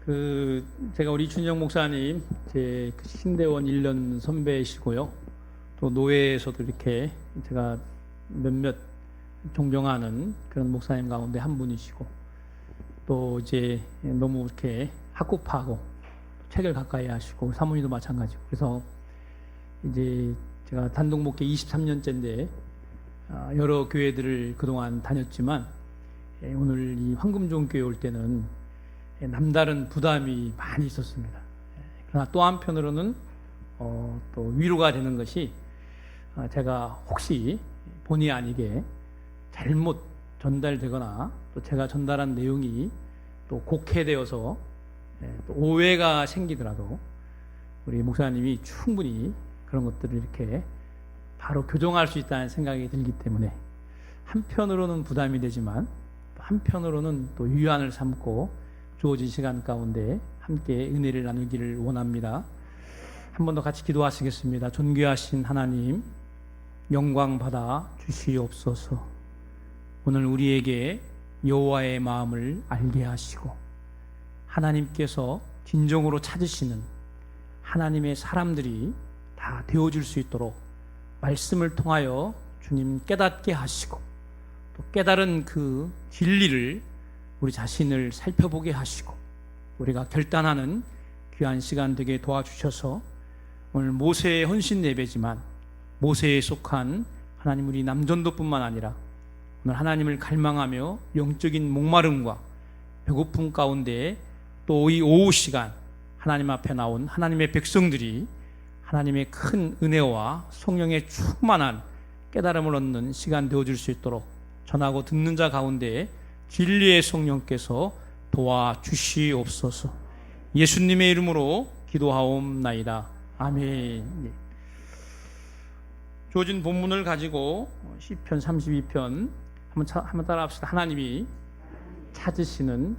제가 우리 준영 목사님 제 신대원 1년 선배이시고요. 또 노회에서도 이렇게 제가 몇몇 존경하는 그런 목사님 가운데 한 분이시고, 또 이제 너무 이렇게 학구파하고 책을 가까이 하시고, 사모님도 마찬가지고. 그래서 이제 제가 단독 목회 23년째인데 여러 교회들을 그동안 다녔지만, 오늘 이 황금종 교회 올 때는 남다른 부담이 많이 있었습니다. 그러나 또 한편으로는 또 위로가 되는 것이, 제가 혹시 본의 아니게 잘못 전달되거나 또 제가 전달한 내용이 또 곡해되어서 또 오해가 생기더라도 우리 목사님이 충분히 그런 것들을 이렇게 바로 교정할 수 있다는 생각이 들기 때문에, 한편으로는 부담이 되지만 또 한편으로는 또 유안을 삼고 주어진 시간 가운데 함께 은혜를 나누기를 원합니다. 한 번 더 같이 기도하시겠습니다. 존귀하신 하나님, 영광 받아 주시옵소서. 오늘 우리에게 여호와의 마음을 알게 하시고, 하나님께서 진정으로 찾으시는 하나님의 사람들이 다 되어줄 수 있도록 말씀을 통하여 주님 깨닫게 하시고, 또 깨달은 그 진리를 우리 자신을 살펴보게 하시고, 우리가 결단하는 귀한 시간 되게 도와주셔서, 오늘 모세의 헌신 예배지만 모세에 속한 하나님 우리 남전도뿐만 아니라 오늘 하나님을 갈망하며 영적인 목마름과 배고픔 가운데 또 이 오후 시간 하나님 앞에 나온 하나님의 백성들이 하나님의 큰 은혜와 성령의 충만한 깨달음을 얻는 시간 되어줄 수 있도록 전하고 듣는 자 가운데 진리의 성령께서 도와주시옵소서. 예수님의 이름으로 기도하옵나이다. 아멘. 주어진 본문을 가지고 시편 32편 한번 따라합시다. 하나님이 찾으시는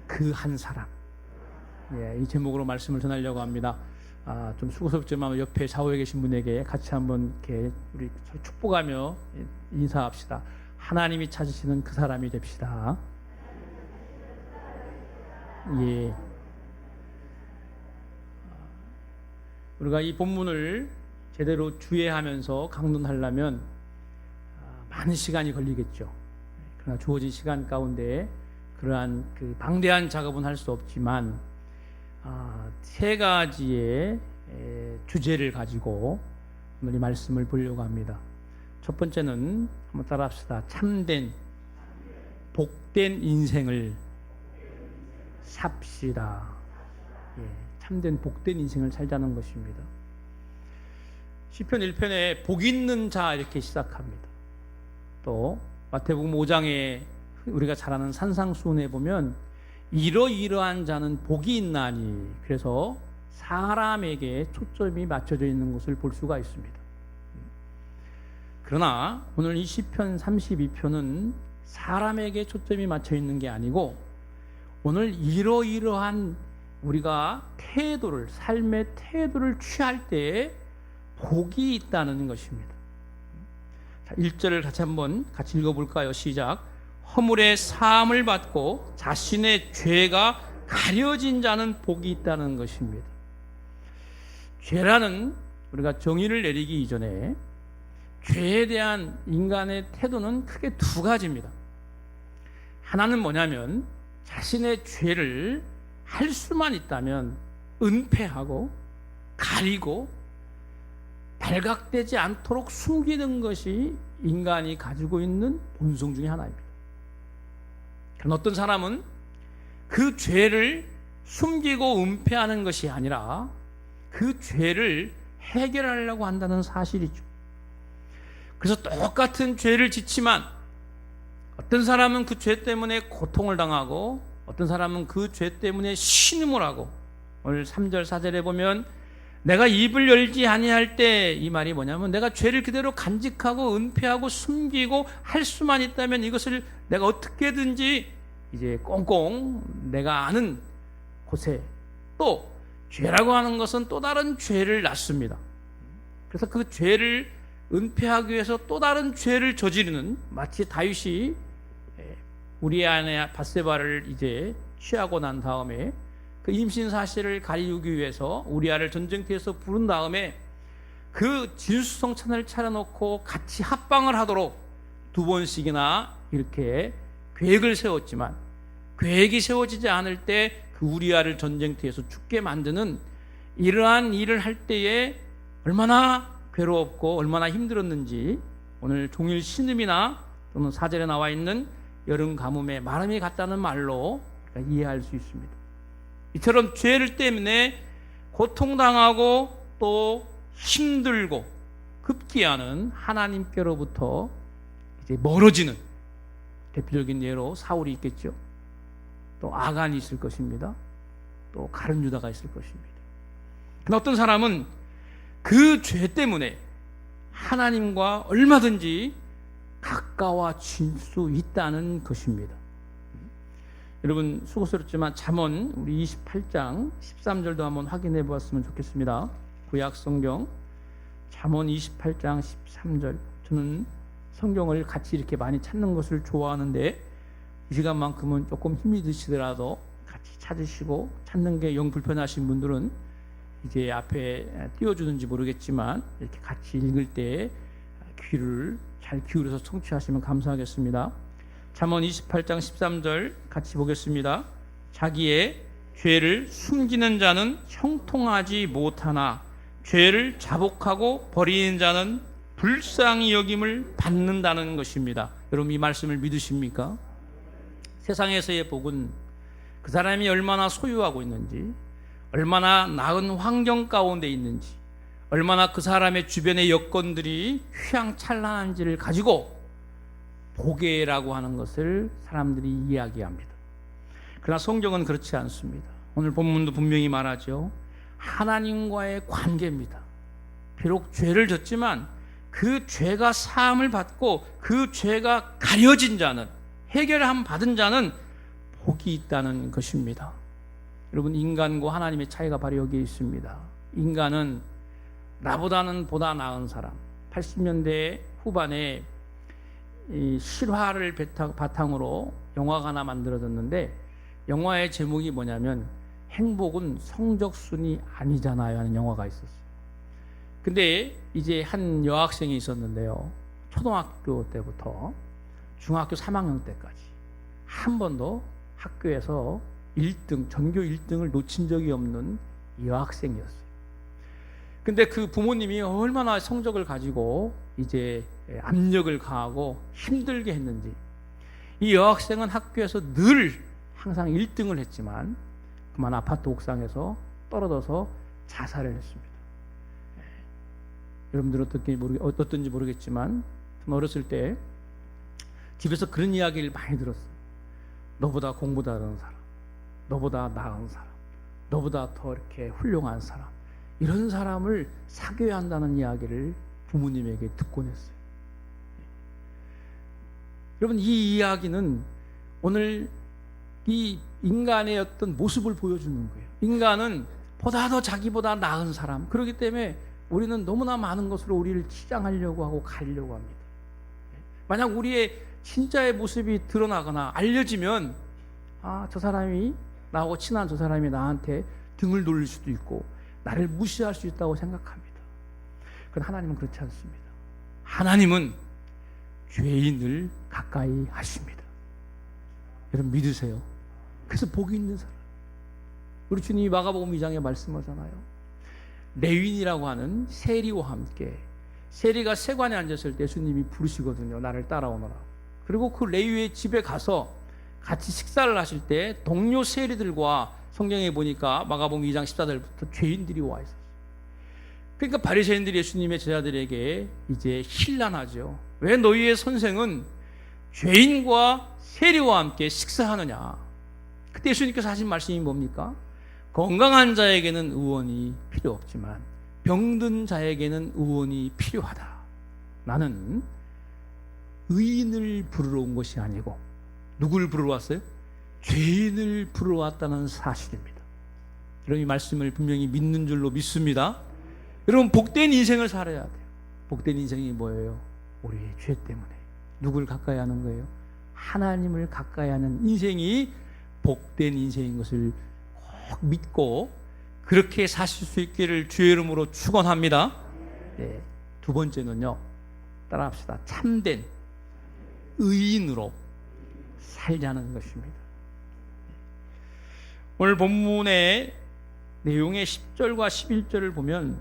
그 한 사람. 이 제목으로 말씀을 전하려고 합니다. 좀 수고스럽지만 옆에 좌우에 계신 분에게 같이 한번 이렇게 우리 축복하며 인사합시다. 하나님이 찾으시는 그 사람이 됩시다. 예. 우리가 이 본문을 제대로 주의하면서 강론하려면 많은 시간이 걸리겠죠. 그러나 주어진 시간 가운데 그러한 그 방대한 작업은 할 수 없지만, 세 가지의 주제를 가지고 오늘 이 말씀을 보려고 합니다. 첫 번째는 한번 따라합시다. 참된 복된 인생을 삽시다. 참된 복된 인생을 살자는 것입니다. 시편 1편에 복 있는 자 이렇게 시작합니다. 또 마태복음 5장에 우리가 잘 아는 산상수훈에 보면 이러이러한 자는 복이 있나니, 그래서 사람에게 초점이 맞춰져 있는 것을 볼 수가 있습니다. 그러나 오늘 이 시편 32편은 사람에게 초점이 맞춰 있는 게 아니고, 오늘 이러이러한 우리가 태도를, 삶의 태도를 취할 때에 복이 있다는 것입니다. 자, 1절을 같이 읽어볼까요? 시작. 허물의 사함을 받고 자신의 죄가 가려진 자는 복이 있다는 것입니다. 죄라는, 우리가 정의를 내리기 이전에 죄에 대한 인간의 태도는 크게 두 가지입니다. 하나는 뭐냐면, 자신의 죄를 할 수만 있다면 은폐하고 가리고 발각되지 않도록 숨기는 것이 인간이 가지고 있는 본성 중에 하나입니다. 그런 어떤 사람은 그 죄를 숨기고 은폐하는 것이 아니라 그 죄를 해결하려고 한다는 사실이죠. 그래서 똑같은 죄를 짓지만 어떤 사람은 그 죄 때문에 고통을 당하고, 어떤 사람은 그 죄 때문에 신음을 하고, 오늘 3절 4절에 보면 내가 입을 열지 아니할 때, 이 말이 뭐냐면 내가 죄를 그대로 간직하고 은폐하고 숨기고 할 수만 있다면 이것을 내가 어떻게든지 이제 꽁꽁 내가 아는 곳에, 또 죄라고 하는 것은 또 다른 죄를 낳습니다. 그래서 그 죄를 은폐하기 위해서 또 다른 죄를 저지르는, 마치 다윗이 우리 아내 밧세바를 이제 취하고 난 다음에 그 임신 사실을 가리우기 위해서 우리아를 전쟁터에서 부른 다음에 그 진수성찬을 차려놓고 같이 합방을 하도록 2번씩이나 이렇게 계획을 세웠지만, 계획이 세워지지 않을 때 그 우리아를 전쟁터에서 죽게 만드는 이러한 일을 할 때에 얼마나 괴로웠고 얼마나 힘들었는지 오늘 종일 신음이나 또는 사절에 나와 있는 여름 가뭄에 마름이 같다는 말로 이해할 수 있습니다. 이처럼 죄를 때문에 고통당하고 또 힘들고 급기야는 하나님께로부터 이제 멀어지는 대표적인 예로 사울이 있겠죠. 또 아간이 있을 것입니다. 또 가룟 유다가 있을 것입니다. 그러나 어떤 사람은 그 죄 때문에 하나님과 얼마든지 가까워질 수 있다는 것입니다. 여러분 수고스럽지만 잠언 우리 28장 13절도 한번 확인해 보았으면 좋겠습니다. 구약 성경 잠언 28장 13절. 저는 성경을 같이 이렇게 많이 찾는 것을 좋아하는데 이 시간만큼은 조금 힘이 드시더라도 같이 찾으시고 찾는 게 영 불편하신 분들은 이제 앞에 띄워주는지 모르겠지만 이렇게 같이 읽을 때 귀를 잘 기울여서 청취하시면 감사하겠습니다. 잠언 28장 13절 같이 보겠습니다. 자기의 죄를 숨기는 자는 형통하지 못하나 죄를 자복하고 버리는 자는 불쌍히 여김을 받는다는 것입니다. 여러분 이 말씀을 믿으십니까? 세상에서의 복은 그 사람이 얼마나 소유하고 있는지, 얼마나 나은 환경 가운데 있는지, 얼마나 그 사람의 주변의 여건들이 휘황찬란한지를 가지고 복이라고 하는 것을 사람들이 이야기합니다. 그러나 성경은 그렇지 않습니다. 오늘 본문도 분명히 말하죠. 하나님과의 관계입니다. 비록 죄를 졌지만 그 죄가 사함을 받고 그 죄가 가려진 자는, 해결함 받은 자는 복이 있다는 것입니다. 여러분 인간과 하나님의 차이가 바로 여기에 있습니다. 인간은 나보다는 보다 나은 사람. 80년대 후반에 이 실화를 바탕으로 영화가 하나 만들어졌는데 영화의 제목이 뭐냐면 행복은 성적순이 아니잖아요 하는 영화가 있었어요. 근데 이제 한 여학생이 있었는데요. 초등학교 때부터 중학교 3학년 때까지 한 번도 학교에서 1등, 전교 1등을 놓친 적이 없는 여학생이었어요. 근데 그 부모님이 얼마나 성적을 가지고 이제 압력을 가하고 힘들게 했는지, 이 여학생은 학교에서 늘 항상 1등을 했지만 그만 아파트 옥상에서 떨어져서 자살을 했습니다. 여러분들 어떻든지 모르겠지만 어렸을 때 집에서 그런 이야기를 많이 들었어요. 너보다 공부 잘하는 사람, 너보다 나은 사람, 너보다 더 이렇게 훌륭한 사람, 이런 사람을 사귀어야 한다는 이야기를 부모님에게 듣곤 했어요. 여러분 이 이야기는 오늘 이 인간의 어떤 모습을 보여주는 거예요. 인간은 보다 더 자기보다 나은 사람, 그렇기 때문에 우리는 너무나 많은 것으로 우리를 치장하려고 하고 가리려고 합니다. 만약 우리의 진짜의 모습이 드러나거나 알려지면 저 사람이 나하고 친한 저 사람이 나한테 등을 돌릴 수도 있고 나를 무시할 수 있다고 생각합니다. 그런데 하나님은 그렇지 않습니다. 하나님은 죄인을 가까이 하십니다. 여러분 믿으세요. 그래서 복이 있는 사람. 우리 주님이 마가복음 2장에 말씀하잖아요. 레윈이라고 하는 세리와 함께, 세리가 세관에 앉았을 때 예수님이 부르시거든요. 나를 따라오너라. 그리고 그 레위의 집에 가서 같이 식사를 하실 때 동료 세리들과, 성경에 보니까 마가복음 2장 14절부터 죄인들이 와 있었어요. 그러니까 바리새인들이 예수님의 제자들에게 이제 힐난하죠. 왜 너희의 선생은 죄인과 세리와 함께 식사하느냐. 그때 예수님께서 하신 말씀이 뭡니까? 건강한 자에게는 의원이 필요 없지만 병든 자에게는 의원이 필요하다. 나는 의인을 부르러 온 것이 아니고 누구를 부르러 왔어요? 죄인을 부르러 왔다는 사실입니다. 여러분 이 말씀을 분명히 믿는 줄로 믿습니다. 여러분 복된 인생을 살아야 돼요. 복된 인생이 뭐예요? 우리의 죄 때문에 누구를 가까이 하는 거예요? 하나님을 가까이 하는 인생이 복된 인생인 것을 믿고 그렇게 사실 수 있기를 주의 이름으로 축원합니다. 네, 두 번째는요, 따라합시다. 참된 의인으로 살자는 것입니다. 오늘 본문의 내용의 10절과 11절을 보면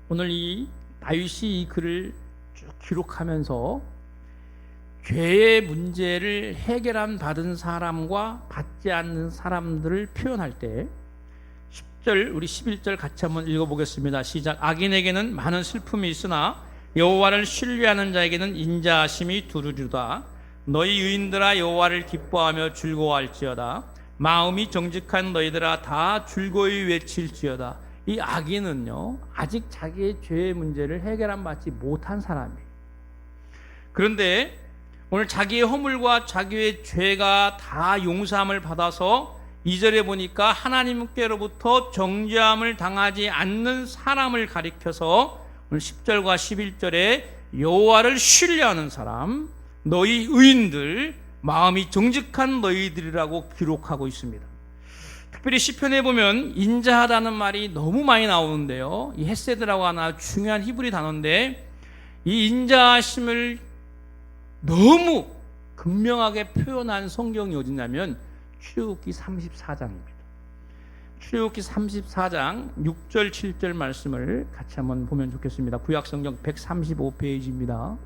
오늘 이 다윗이 이 글을 쭉 기록하면서 죄의 문제를 해결한 받은 사람과 받지 않는 사람들을 표현할 때 10절 우리 11절 같이 한번 읽어보겠습니다. 시작. 악인에게는 많은 슬픔이 있으나 여호와를 신뢰하는 자에게는 인자하심이 두루두다. 너희 의인들아 여호와를 기뻐하며 즐거워할지어다. 마음이 정직한 너희들아 다 즐거이 외칠지어다. 이 악인은요, 아직 자기의 죄의 문제를 해결한 받지 못한 사람이에요. 그런데 오늘 자기의 허물과 자기의 죄가 다 용서함을 받아서 2절에 보니까 하나님께로부터 정죄함을 당하지 않는 사람을 가리켜서 오늘 10절과 11절에 여호와를 신뢰하는 사람, 너희 의인들, 마음이 정직한 너희들이라고 기록하고 있습니다. 특별히 시편에 보면 인자하다는 말이 너무 많이 나오는데요, 이 헤세드라고 하나 중요한 히브리 단어인데 이 인자하심을 너무 극명하게 표현한 성경이 어디냐면 출애굽기 34장입니다. 출애굽기 34장 6절 7절 말씀을 같이 한번 보면 좋겠습니다. 구약성경 135페이지입니다.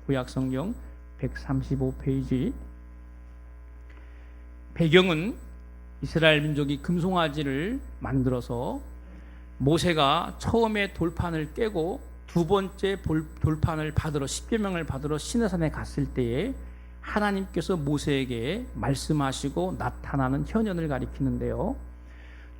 구약성경 135페이지. 배경은 이스라엘 민족이 금송아지를 만들어서 모세가 처음에 돌판을 깨고 두 번째 돌판을 받으러 십계명을 받으러 시내산에 갔을 때에 하나님께서 모세에게 말씀하시고 나타나는 현현을 가리키는데요.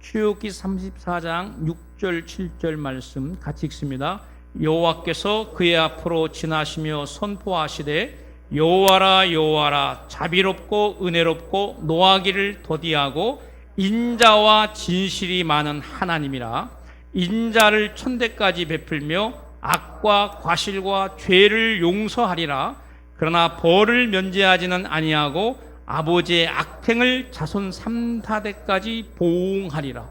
출애굽기 34장 6절 7절 말씀 같이 읽습니다. 여호와께서 그의 앞으로 지나시며 선포하시되 여호와라 여호와라 자비롭고 은혜롭고 노하기를 더디하고 인자와 진실이 많은 하나님이라. 인자를 천대까지 베풀며 악과 과실과 죄를 용서하리라. 그러나 벌을 면제하지는 아니하고 아버지의 악행을 자손 3사대까지 보응하리라.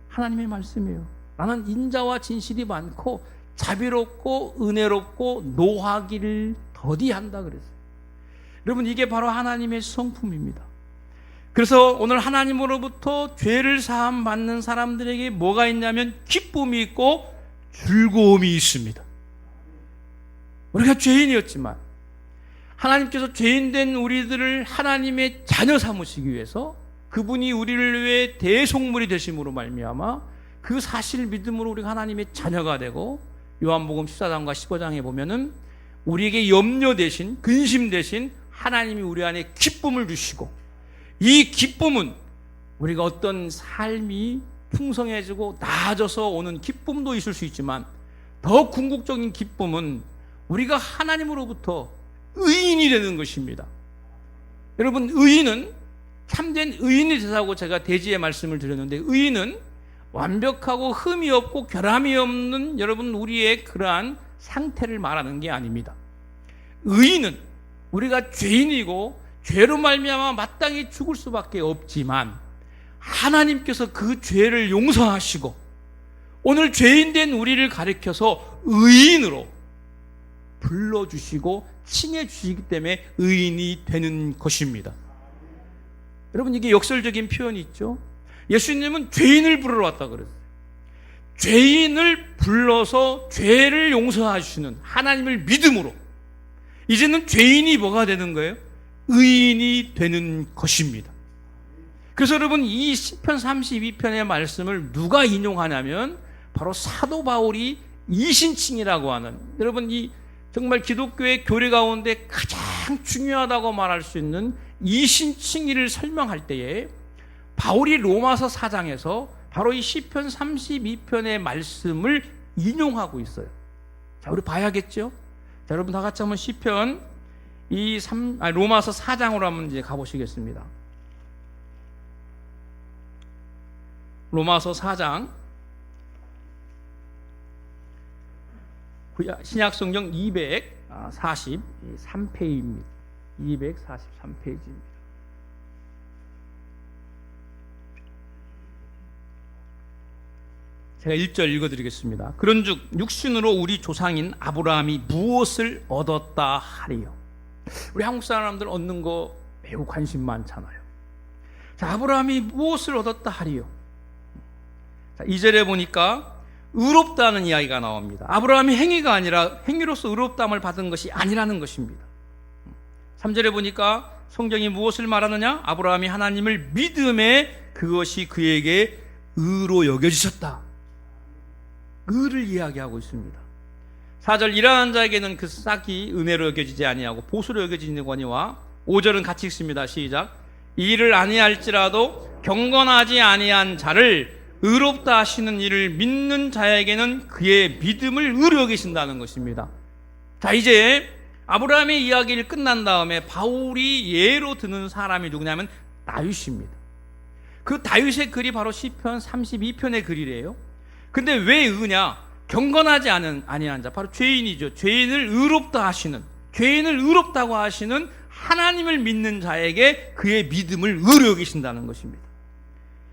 하나님의 말씀이에요. 나는 인자와 진실이 많고 자비롭고 은혜롭고 노하기를 더디한다 그랬어요. 여러분, 이게 바로 하나님의 성품입니다. 그래서 오늘 하나님으로부터 죄를 사함 받는 사람들에게 뭐가 있냐면 기쁨이 있고 즐거움이 있습니다. 우리가 죄인이었지만 하나님께서 죄인된 우리들을 하나님의 자녀 삼으시기 위해서 그분이 우리를 위해 대속물이 되심으로 말미암아 그 사실을 믿음으로 우리가 하나님의 자녀가 되고, 요한복음 14장과 15장에 보면은 우리에게 염려 대신 근심 대신 하나님이 우리 안에 기쁨을 주시고, 이 기쁨은 우리가 어떤 삶이 풍성해지고 나아져서 오는 기쁨도 있을 수 있지만 더 궁극적인 기쁨은 우리가 하나님으로부터 의인이 되는 것입니다. 여러분, 의인은 참된 의인이 되자고 제가 대지의 말씀을 드렸는데, 의인은 완벽하고 흠이 없고 결함이 없는 여러분 우리의 그러한 상태를 말하는 게 아닙니다. 의인은 우리가 죄인이고 죄로 말미암아 마땅히 죽을 수밖에 없지만 하나님께서 그 죄를 용서하시고 오늘 죄인된 우리를 가리켜서 의인으로 불러주시고 칭해주시기 때문에 의인이 되는 것입니다. 여러분, 이게 역설적인 표현이 있죠. 예수님은 죄인을 부르러 왔다 그랬어요. 죄인을 불러서 죄를 용서하시는 하나님을 믿음으로 이제는 죄인이 뭐가 되는 거예요? 의인이 되는 것입니다. 그래서 여러분, 이 시편 32편의 말씀을 누가 인용하냐면 바로 사도 바울이 이신칭이라고 하는, 여러분 이 정말 기독교의 교리 가운데 가장 중요하다고 말할 수 있는 이신칭의를 설명할 때에 바울이 로마서 4장에서 바로 이 시편 32편의 말씀을 인용하고 있어요. 자, 우리 봐야겠죠? 자, 여러분 다 같이 한번 시편 로마서 4장으로 한번 이제 가보시겠습니다. 로마서 4장 신약성경 243페이지입니다. 243페이지입니다. 제가 1절 읽어드리겠습니다. 그런즉 육신으로 우리 조상인 아브라함이 무엇을 얻었다 하리요. 우리 한국 사람들 얻는 거 매우 관심 많잖아요. 자, 아브라함이 무엇을 얻었다 하리요. 자, 2절에 보니까 의롭다는 이야기가 나옵니다. 아브라함이 행위가 아니라 행위로서 의롭다함을 받은 것이 아니라는 것입니다. 3절에 보니까 성경이 무엇을 말하느냐? 아브라함이 하나님을 믿음에 그것이 그에게 의로 여겨지셨다. 의를 이야기하고 있습니다. 4절 일하는 자에게는 그 싹이 은혜로 여겨지지 아니하고 보수로 여겨지거니와 5절은 같이 읽습니다. 시작. 일을 아니할지라도 경건하지 아니한 자를 의롭다 하시는 이를 믿는 자에게는 그의 믿음을 의로 여기신다는 것입니다. 자, 이제 아브라함의 이야기를 끝난 다음에 바울이 예로 드는 사람이 누구냐면 다윗입니다. 그 다윗의 글이 바로 시편 32편의 글이래요. 근데 왜 의냐? 경건하지 아니한 자, 바로 죄인이죠. 죄인을 의롭다 하시는, 죄인을 의롭다고 하시는 하나님을 믿는 자에게 그의 믿음을 의로 여기신다는 것입니다.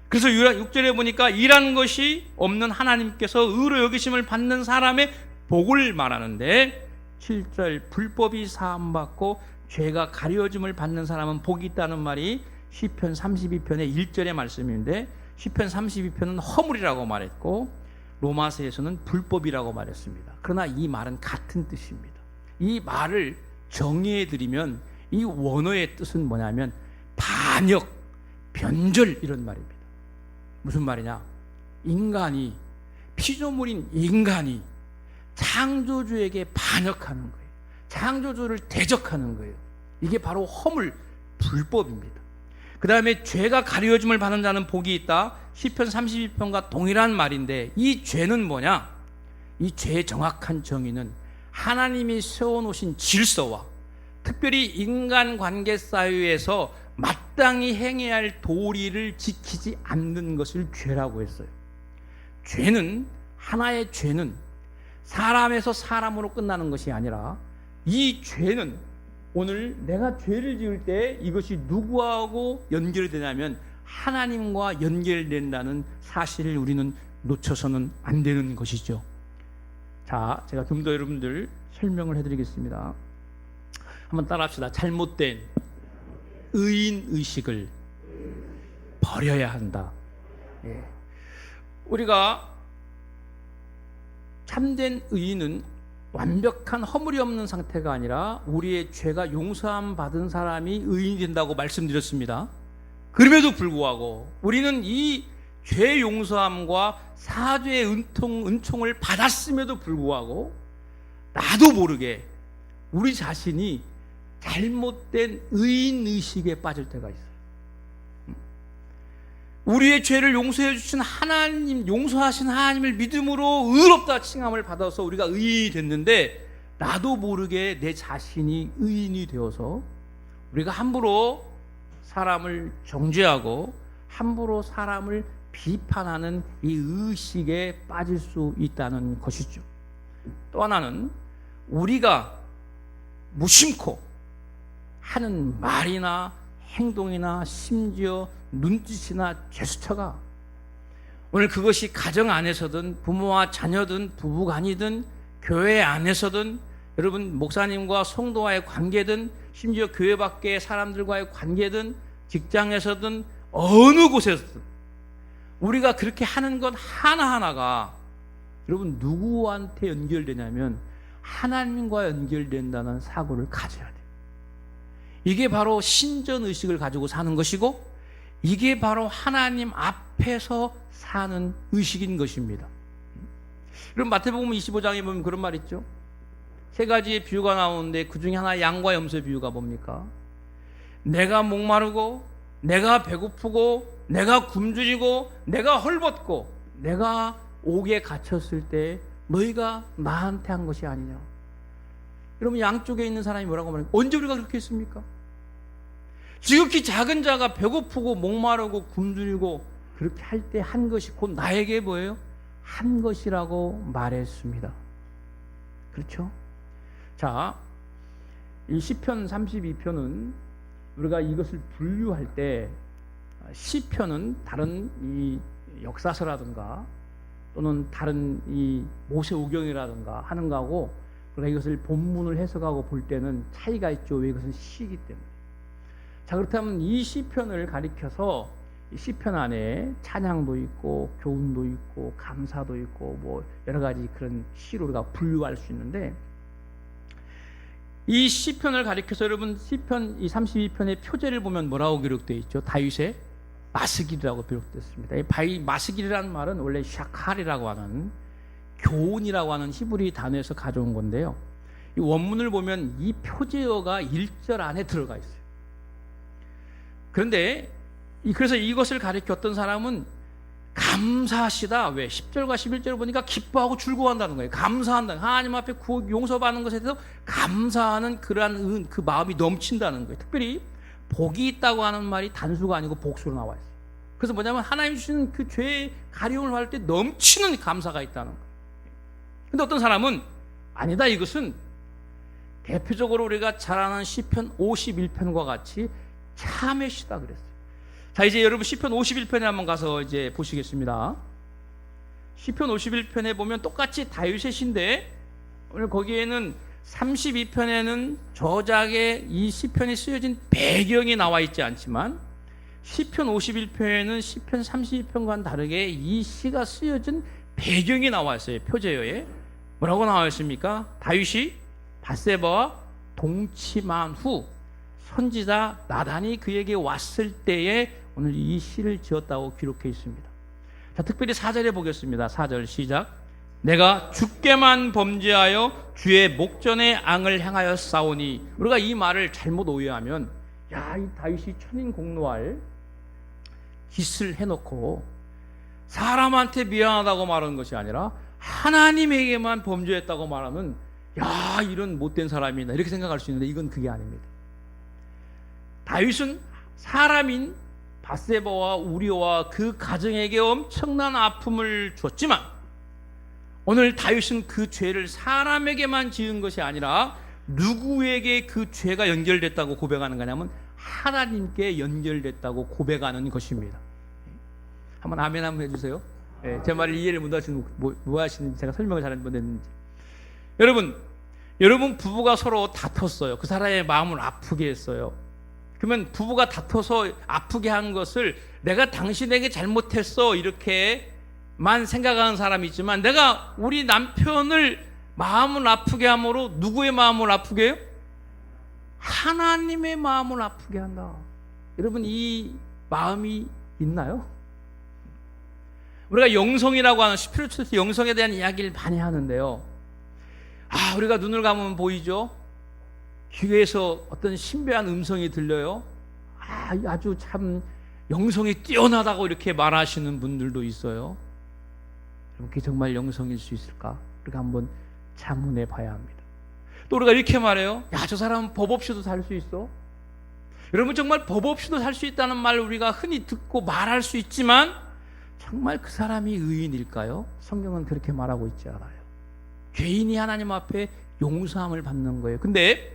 그래서 6절에 보니까 일한 것이 없는 하나님께서 의로 여기심을 받는 사람의 복을 말하는데 7절 불법이 사함받고 죄가 가려짐을 받는 사람은 복이 있다는 말이 시편 32편의 1절의 말씀인데 시편 32편은 허물이라고 말했고 로마서에서는 불법이라고 말했습니다. 그러나 이 말은 같은 뜻입니다. 이 말을 정의해드리면 이 원어의 뜻은 뭐냐면 반역, 변절 이런 말입니다. 무슨 말이냐? 인간이, 피조물인 인간이 창조주에게 반역하는 거예요. 창조주를 대적하는 거예요. 이게 바로 허물, 불법입니다. 그 다음에 죄가 가려짐을 받는 자는 복이 있다. 시편 32편과 동일한 말인데 이 죄는 뭐냐? 이 죄의 정확한 정의는 하나님이 세워놓으신 질서와 특별히 인간관계 사회에서 마땅히 행해야 할 도리를 지키지 않는 것을 죄라고 했어요. 죄는, 하나의 죄는 사람에서 사람으로 끝나는 것이 아니라 이 죄는 오늘 내가 죄를 지을 때 이것이 누구하고 연결이 되냐면 하나님과 연결된다는 사실을 우리는 놓쳐서는 안 되는 것이죠. 자, 제가 좀 더 여러분들 설명을 해드리겠습니다. 한번 따라합시다. 잘못된 의인의식을 버려야 한다. 예. 우리가 참된 의인은 완벽한 허물이 없는 상태가 아니라 우리의 죄가 용서함 받은 사람이 의인이 된다고 말씀드렸습니다. 그럼에도 불구하고 우리는 이 죄 용서함과 사죄의 은총을 받았음에도 불구하고 나도 모르게 우리 자신이 잘못된 의인의식에 빠질 때가 있어요. 우리의 죄를 용서해 주신 하나님, 용서하신 하나님을 믿음으로 의롭다 칭함을 받아서 우리가 의인이 됐는데 나도 모르게 내 자신이 의인이 되어서 우리가 함부로 사람을 정죄하고 함부로 사람을 비판하는 이 의식에 빠질 수 있다는 것이죠. 또 하나는 우리가 무심코 하는 말이나 행동이나 심지어 눈짓이나 제스처가 오늘 그것이 가정 안에서든 부모와 자녀든 부부간이든 교회 안에서든 여러분 목사님과 성도와의 관계든 심지어 교회 밖의 사람들과의 관계든 직장에서든 어느 곳에서든 우리가 그렇게 하는 것 하나하나가 여러분 누구한테 연결되냐면 하나님과 연결된다는 사고를 가져야 돼요. 이게 바로 신전의식을 가지고 사는 것이고 이게 바로 하나님 앞에서 사는 의식인 것입니다. 그럼 마태복음 25장에 보면 그런 말 있죠. 세 가지의 비유가 나오는데 그 중에 하나 양과 염소의 비유가 뭡니까? 내가 목마르고 내가 배고프고 내가 굶주리고 내가 헐벗고 내가 옥에 갇혔을 때 너희가 나한테 한 것이 아니냐. 여러분 양쪽에 있는 사람이 뭐라고 말합니까? 언제 우리가 그렇게 했습니까? 지극히 작은 자가 배고프고 목마르고 굶주리고 그렇게 할 때 한 것이 곧 나에게 뭐예요? 한 것이라고 말했습니다. 그렇죠? 자, 이 시편 32편은 우리가 이것을 분류할 때 시편은 다른 이 역사서라든가 또는 다른 이 모세오경이라든가 하는 거하고 우리가 이것을 본문을 해석하고 볼 때는 차이가 있죠. 왜? 이것은 시이기 때문에. 자, 그렇다면 이 시편을 가리켜서 이 시편 안에 찬양도 있고 교훈도 있고 감사도 있고 뭐 여러 가지 그런 시로 우리가 분류할 수 있는데, 이 시편을 가리켜서 여러분 시편 이 32편의 표제를 보면 뭐라고 기록되어 있죠? 다윗의 마스길이라고 기록됐습니다. 이 마스길이라는 말은 원래 샤칼이라고 하는 교훈이라고 하는 히브리 단어에서 가져온 건데요. 이 원문을 보면 이 표제어가 1절 안에 들어가 있어요. 그런데 그래서 이것을 가리켜 어떤 사람은 감사하시다. 왜? 10절과 11절을 보니까 기뻐하고 즐거워한다는 거예요. 감사한다. 하나님 앞에 용서받는 것에 대해서 감사하는 그러한 그 마음이 넘친다는 거예요. 특별히 복이 있다고 하는 말이 단수가 아니고 복수로 나와 있어요. 그래서 뭐냐면 하나님 주시는 그 죄의 가려움을 받을 때 넘치는 감사가 있다는 거예요. 근데 어떤 사람은 아니다. 이것은 대표적으로 우리가 잘 아는 시편 51편과 같이 참회시다 그랬어요. 자, 이제 여러분 시편 51편에 한번 가서 이제 보시겠습니다. 시편 51편에 보면 똑같이 다윗의 시인데 오늘 거기에는 32편에는 저작의 이 시편이 쓰여진 배경이 나와 있지 않지만 시편 51편에는 시편 32편과는 다르게 이 시가 쓰여진 배경이 나와 있어요. 표제어에 뭐라고 나와 있습니까? 다윗이 밧세바와 동침한 후 선지자 나단이 그에게 왔을 때에 오늘 이 시를 지었다고 기록해 있습니다. 자, 특별히 4절에 보겠습니다. 4절 시작. 내가 주께만 범죄하여 주의 목전에 앙을 행하여 싸우니. 우리가 이 말을 잘못 오해하면 야, 이 다윗이 천인공노할 짓을 해놓고 사람한테 미안하다고 말하는 것이 아니라 하나님에게만 범죄했다고 말하는 야, 이런 못된 사람이다 이렇게 생각할 수 있는데 이건 그게 아닙니다. 다윗은 사람인 밧세바와 우리와 그 가정에게 엄청난 아픔을 줬지만 오늘 다윗은 그 죄를 사람에게만 지은 것이 아니라 누구에게 그 죄가 연결됐다고 고백하는 거냐면 하나님께 연결됐다고 고백하는 것입니다. 한번 아멘 한번 해주세요. 네, 제 말을 이해를 못하시는 뭐 하시는지 제가 설명을 잘 못했는지. 여러분 부부가 서로 다퉜어요. 그 사람의 마음을 아프게 했어요. 그러면 부부가 다퉈서 아프게 한 것을 내가 당신에게 잘못했어 이렇게만 생각하는 사람이 있지만 내가 우리 남편을 마음을 아프게 함으로 누구의 마음을 아프게 해요? 하나님의 마음을 아프게 한다. 여러분 이 마음이 있나요? 우리가 영성이라고 하는 스피리추얼 영성에 대한 이야기를 많이 하는데요. 우리가 눈을 감으면 보이죠? 귀에서 어떤 신비한 음성이 들려요. 아주 참 영성이 뛰어나다고 이렇게 말하시는 분들도 있어요. 그게 정말 영성일 수 있을까? 우리가 한번 자문해 봐야 합니다. 또 우리가 이렇게 말해요. 저 사람은 법 없이도 살 수 있어. 여러분 정말 법 없이도 살 수 있다는 말 우리가 흔히 듣고 말할 수 있지만 정말 그 사람이 의인일까요? 성경은 그렇게 말하고 있지 않아요. 죄인이 하나님 앞에 용서함을 받는 거예요. 근데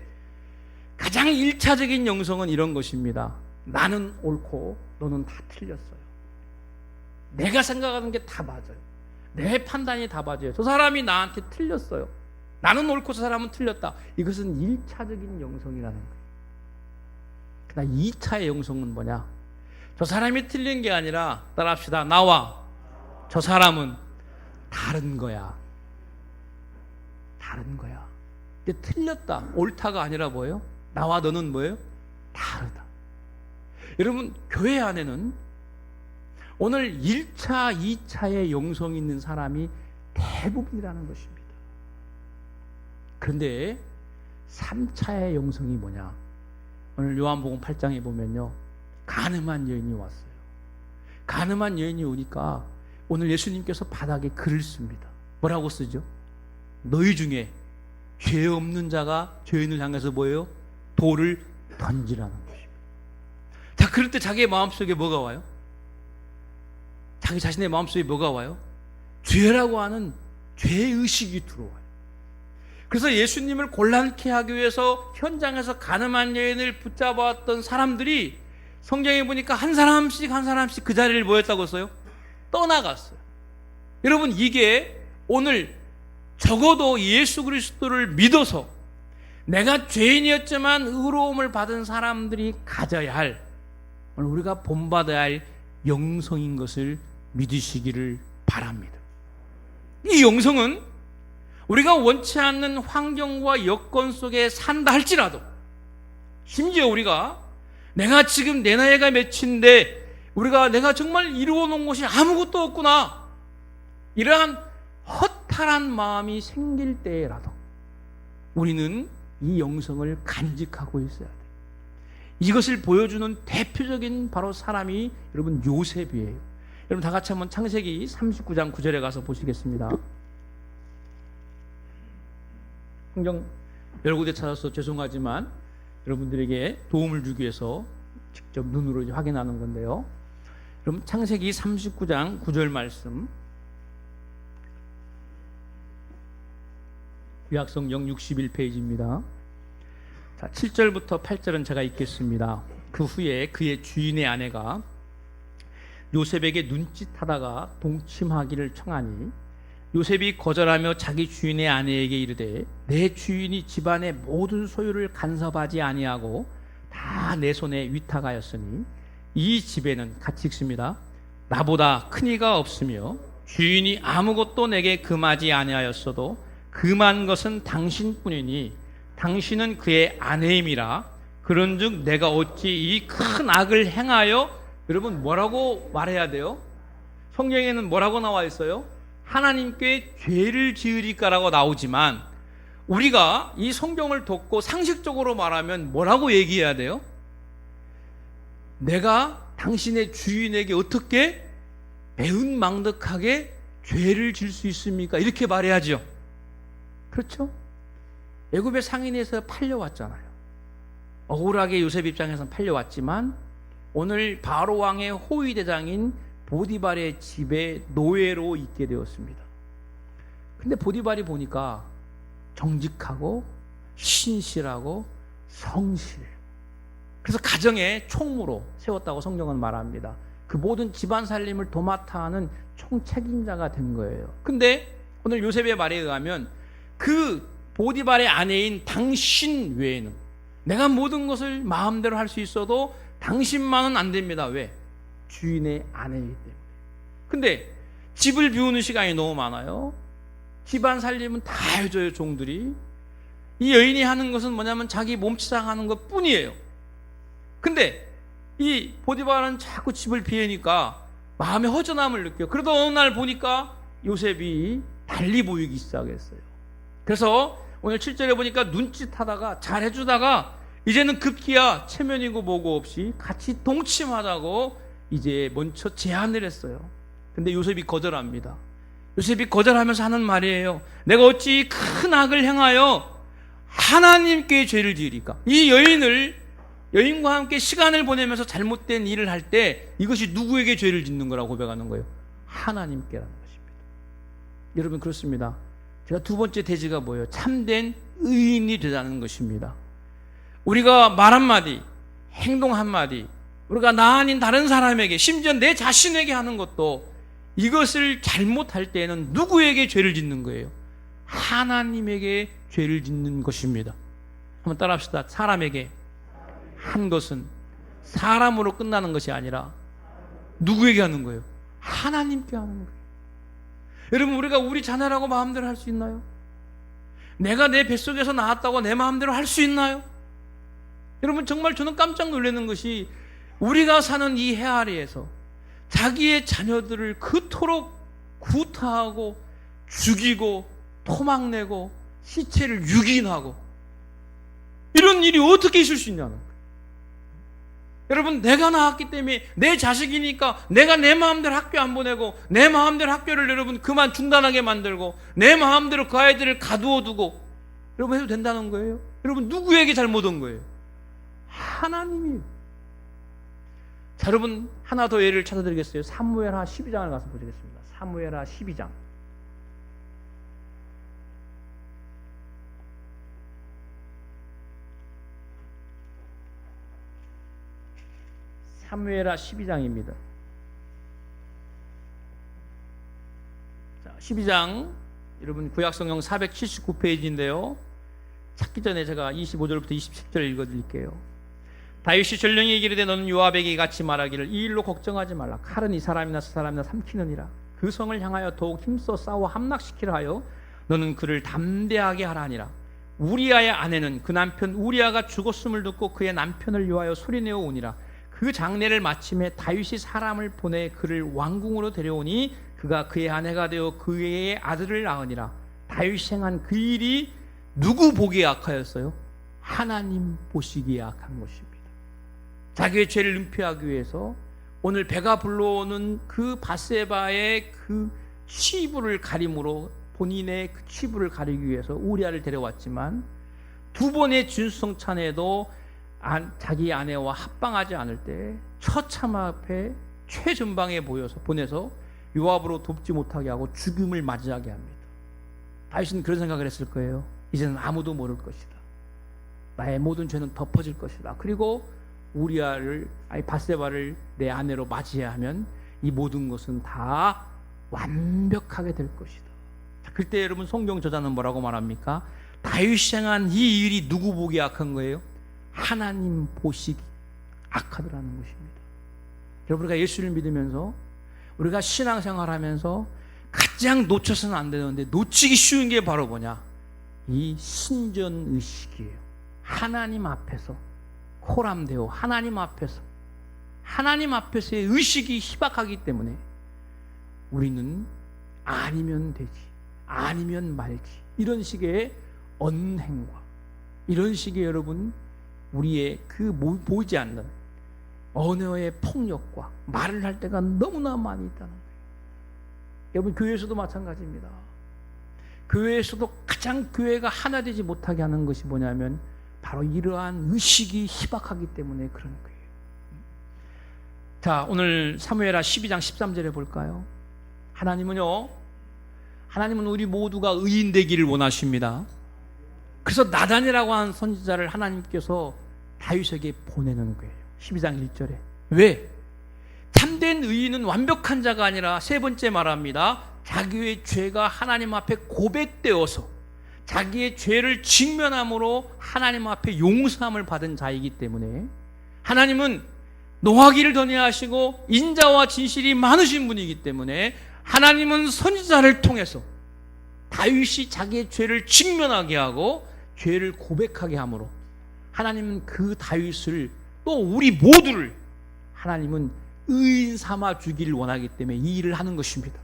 가장 1차적인 영성은 이런 것입니다. 나는 옳고 너는 다 틀렸어요. 내가 생각하는 게 다 맞아요. 내 판단이 다 맞아요. 저 사람이 나한테 틀렸어요. 나는 옳고 저 사람은 틀렸다. 이것은 1차적인 영성이라는 거예요. 그러나 2차의 영성은 뭐냐? 저 사람이 틀린 게 아니라 따라합시다. 나와 저 사람은 다른 거야. 다른 거야. 근데 틀렸다. 옳다가 아니라 뭐예요? 나와 너는 뭐예요? 다르다. 여러분 교회 안에는 오늘 1차, 2차의 영성이 있는 사람이 대부분이라는 것입니다. 그런데 3차의 영성이 뭐냐? 오늘 요한복음 8장에 보면요. 간음한 여인이 왔어요. 간음한 여인이 오니까 오늘 예수님께서 바닥에 글을 씁니다. 뭐라고 쓰죠? 너희 중에 죄 없는 자가 죄인을 향해서 뭐예요? 돌을 던지라는 것입니다. 자, 그럴 때 자기의 마음속에 뭐가 와요? 자기 자신의 마음속에 뭐가 와요? 죄라고 하는 죄의식이 들어와요. 그래서 예수님을 곤란케 하기 위해서 현장에서 간음한 여인을 붙잡아왔던 사람들이 성경에 보니까 한 사람씩 그 자리를 뭐 했다고 써요? 떠나갔어요. 여러분, 이게 오늘 적어도 예수 그리스도를 믿어서 내가 죄인이었지만 의로움을 받은 사람들이 가져야 할, 오늘 우리가 본받아야 할 영성인 것을 믿으시기를 바랍니다. 이 영성은 우리가 원치 않는 환경과 여건 속에 산다 할지라도, 심지어 우리가 내가 지금 내 나이가 몇인데 내가 정말 이루어 놓은 것이 아무것도 없구나, 이러한 허탈한 마음이 생길 때라도 우리는 이 영성을 간직하고 있어야 돼요. 이것을 보여주는 대표적인 바로 사람이 여러분 요셉이에요. 여러분 다 같이 한번 창세기 39장 9절에 가서 보시겠습니다. 성경 여러 군데 찾아서 죄송하지만 여러분들에게 도움을 주기 위해서 직접 눈으로 확인하는 건데요. 여러분 창세기 39장 9절 말씀, 구약성경 61페이지입니다. 자, 7절부터 8절은 제가 읽겠습니다. 그 후에 그의 주인의 아내가 요셉에게 눈짓하다가 동침하기를 청하니 요셉이 거절하며 자기 주인의 아내에게 이르되 내 주인이 집안의 모든 소유를 간섭하지 아니하고 다 내 손에 위탁하였으니 이 집에는, 같이 읽습니다, 나보다 큰 이가 없으며 주인이 아무것도 내게 금하지 아니하였어도 금한 것은 당신뿐이니 당신은 그의 아내임이라. 그런즉 내가 어찌 이 큰 악을 행하여, 여러분 뭐라고 말해야 돼요? 성경에는 뭐라고 나와 있어요? 하나님께 죄를 지으리까라고 나오지만 우리가 이 성경을 듣고 상식적으로 말하면 뭐라고 얘기해야 돼요? 내가 당신의 주인에게 어떻게 매운망덕하게 죄를 질 수 있습니까? 이렇게 말해야죠. 그렇죠? 애굽의 상인에서 팔려왔잖아요. 억울하게 요셉 입장에서는 팔려왔지만 오늘 바로 왕의 호위대장인 보디발의 집에 노예로 있게 되었습니다. 근데 보디발이 보니까 정직하고 신실하고 성실해요. 그래서 가정의 총무로 세웠다고 성경은 말합니다. 그 모든 집안 살림을 도맡아 하는 총책임자가 된 거예요. 근데 오늘 요셉의 말에 의하면 그 보디발의 아내인 당신 외에는, 내가 모든 것을 마음대로 할 수 있어도 당신만은 안 됩니다. 왜? 주인의 아내이기 때문에. 근데 집을 비우는 시간이 너무 많아요. 집안 살림은 다 해줘요, 종들이. 이 여인이 하는 것은 뭐냐면 자기 몸치장하는 것 뿐이에요. 근데 이 보디발은 자꾸 집을 비우니까 마음에 허전함을 느껴요. 그러다 어느 날 보니까 요셉이 달리 보이기 시작했어요. 그래서 오늘 7절에 보니까 눈짓하다가 잘해주다가 이제는 급기야 체면이고 뭐고 없이 같이 동침하자고 이제 먼저 제안을 했어요. 근데 요셉이 거절합니다. 요셉이 거절하면서 하는 말이에요. 내가 어찌 큰 악을 행하여 하나님께 죄를 지으리까? 이 여인과 함께 시간을 보내면서 잘못된 일을 할 때 이것이 누구에게 죄를 짓는 거라고 고백하는 거예요? 하나님께라는 것입니다. 여러분 그렇습니다. 제가 두 번째 대지가 뭐예요? 참된 의인이 되자는 것입니다. 우리가 말 한마디, 행동 한마디, 우리가 나 아닌 다른 사람에게, 심지어 내 자신에게 하는 것도 이것을 잘못할 때에는 누구에게 죄를 짓는 거예요? 하나님에게 죄를 짓는 것입니다. 한번 따라합시다. 사람에게 한 것은 사람으로 끝나는 것이 아니라 누구에게 하는 거예요? 하나님께 하는 거예요. 여러분 우리가 우리 자녀라고 마음대로 할 수 있나요? 내가 내 뱃속에서 나왔다고 내 마음대로 할 수 있나요? 여러분 정말 저는 깜짝 놀라는 것이 우리가 사는 이 해아리에서 자기의 자녀들을 그토록 구타하고 죽이고 토막내고 시체를 유gin하고 이런 일이 어떻게 있을 수 있냐는 거예요. 여러분 내가 낳았기 때문에 내 자식이니까 내가 내 마음대로 학교 안 보내고 내 마음대로 학교를 여러분 그만 중단하게 만들고 내 마음대로 그 아이들을 가두어 두고 여러분 해도 된다는 거예요? 여러분 누구에게 잘못 온 거예요? 하나님이에요. 자, 여러분 하나 더 예를 찾아드리겠어요. 사무엘하 12장을 가서 보시겠습니다. 사무엘하 12장. 사무엘하 12장입니다. 12장 여러분 구약성경 479페이지인데요. 찾기 전에 제가 25절부터 27절 읽어드릴게요. 다윗이 전령에게 이르되 너는 요압에게 같이 말하기를 이 일로 걱정하지 말라. 칼은 이 사람이나 저 사람이나 삼키느니라. 그 성을 향하여 더욱 힘써 싸워 함락시키려 하여 너는 그를 담대하게 하라 하니라. 우리아의 아내는 그 남편 우리아가 죽었음을 듣고 그의 남편을 위하여 소리내어 오니라. 그 장례를 마침에 다윗이 사람을 보내 그를 왕궁으로 데려오니 그가 그의 아내가 되어 그의 아들을 낳으니라. 다윗이 행한 그 일이 누구 보기에 악하였어요? 하나님 보시기에 악한 것입니다. 자기의 죄를 은폐하기 위해서 오늘 배가 불러오는 그 밧세바의 그 치부를 가림으로 본인의 그 치부를 가리기 위해서 우리아를 데려왔지만 두 번의 진수성찬에도 자기 아내와 합방하지 않을 때 처참 앞에 최전방에 보내서 요압으로 돕지 못하게 하고 죽음을 맞이하게 합니다. 다윗은 그런 생각을 했을 거예요. 이제는 아무도 모를 것이다. 나의 모든 죄는 덮어질 것이다. 그리고 우리아를 밧세바를 내 아내로 맞이해야 하면 이 모든 것은 다 완벽하게 될 것이다. 그때 여러분 성경 저자는 뭐라고 말합니까? 다윗이 행한 이 일이 누구 보기에 악한 거예요? 하나님 보시기 악하더라는 것입니다. 여러분 우리가 예수를 믿으면서 우리가 신앙생활하면서 가장 놓쳐서는 안 되는데 놓치기 쉬운 게 바로 뭐냐? 이 신전의식이에요. 하나님 앞에서 코람데오 하나님 앞에서의 의식이 희박하기 때문에 우리는 아니면 되지 아니면 말지 이런 식의 언행과 이런 식의 여러분 우리의 그 보이지 않는 언어의 폭력과 말을 할 때가 너무나 많이 있다는 거예요. 여러분 교회에서도 마찬가지입니다. 교회에서도 가장 교회가 하나 되지 못하게 하는 것이 뭐냐면 바로 이러한 의식이 희박하기 때문에 그런 거예요. 자, 오늘 사무엘하 12장 13절에 볼까요? 하나님은 우리 모두가 의인 되기를 원하십니다. 그래서 나단이라고 하는 선지자를 하나님께서 다윗에게 보내는 거예요. 12장 1절에. 왜? 참된 의인은 완벽한 자가 아니라 세 번째 말합니다. 자기의 죄가 하나님 앞에 고백되어서 자기의 죄를 직면함으로 하나님 앞에 용서함을 받은 자이기 때문에 하나님은 노하기를 던해하시고 인자와 진실이 많으신 분이기 때문에 하나님은 선지자를 통해서 다윗이 자기의 죄를 직면하게 하고 죄를 고백하게 함으로 하나님은 그 다윗을 또 우리 모두를 하나님은 의인 삼아 주기를 원하기 때문에 이 일을 하는 것입니다.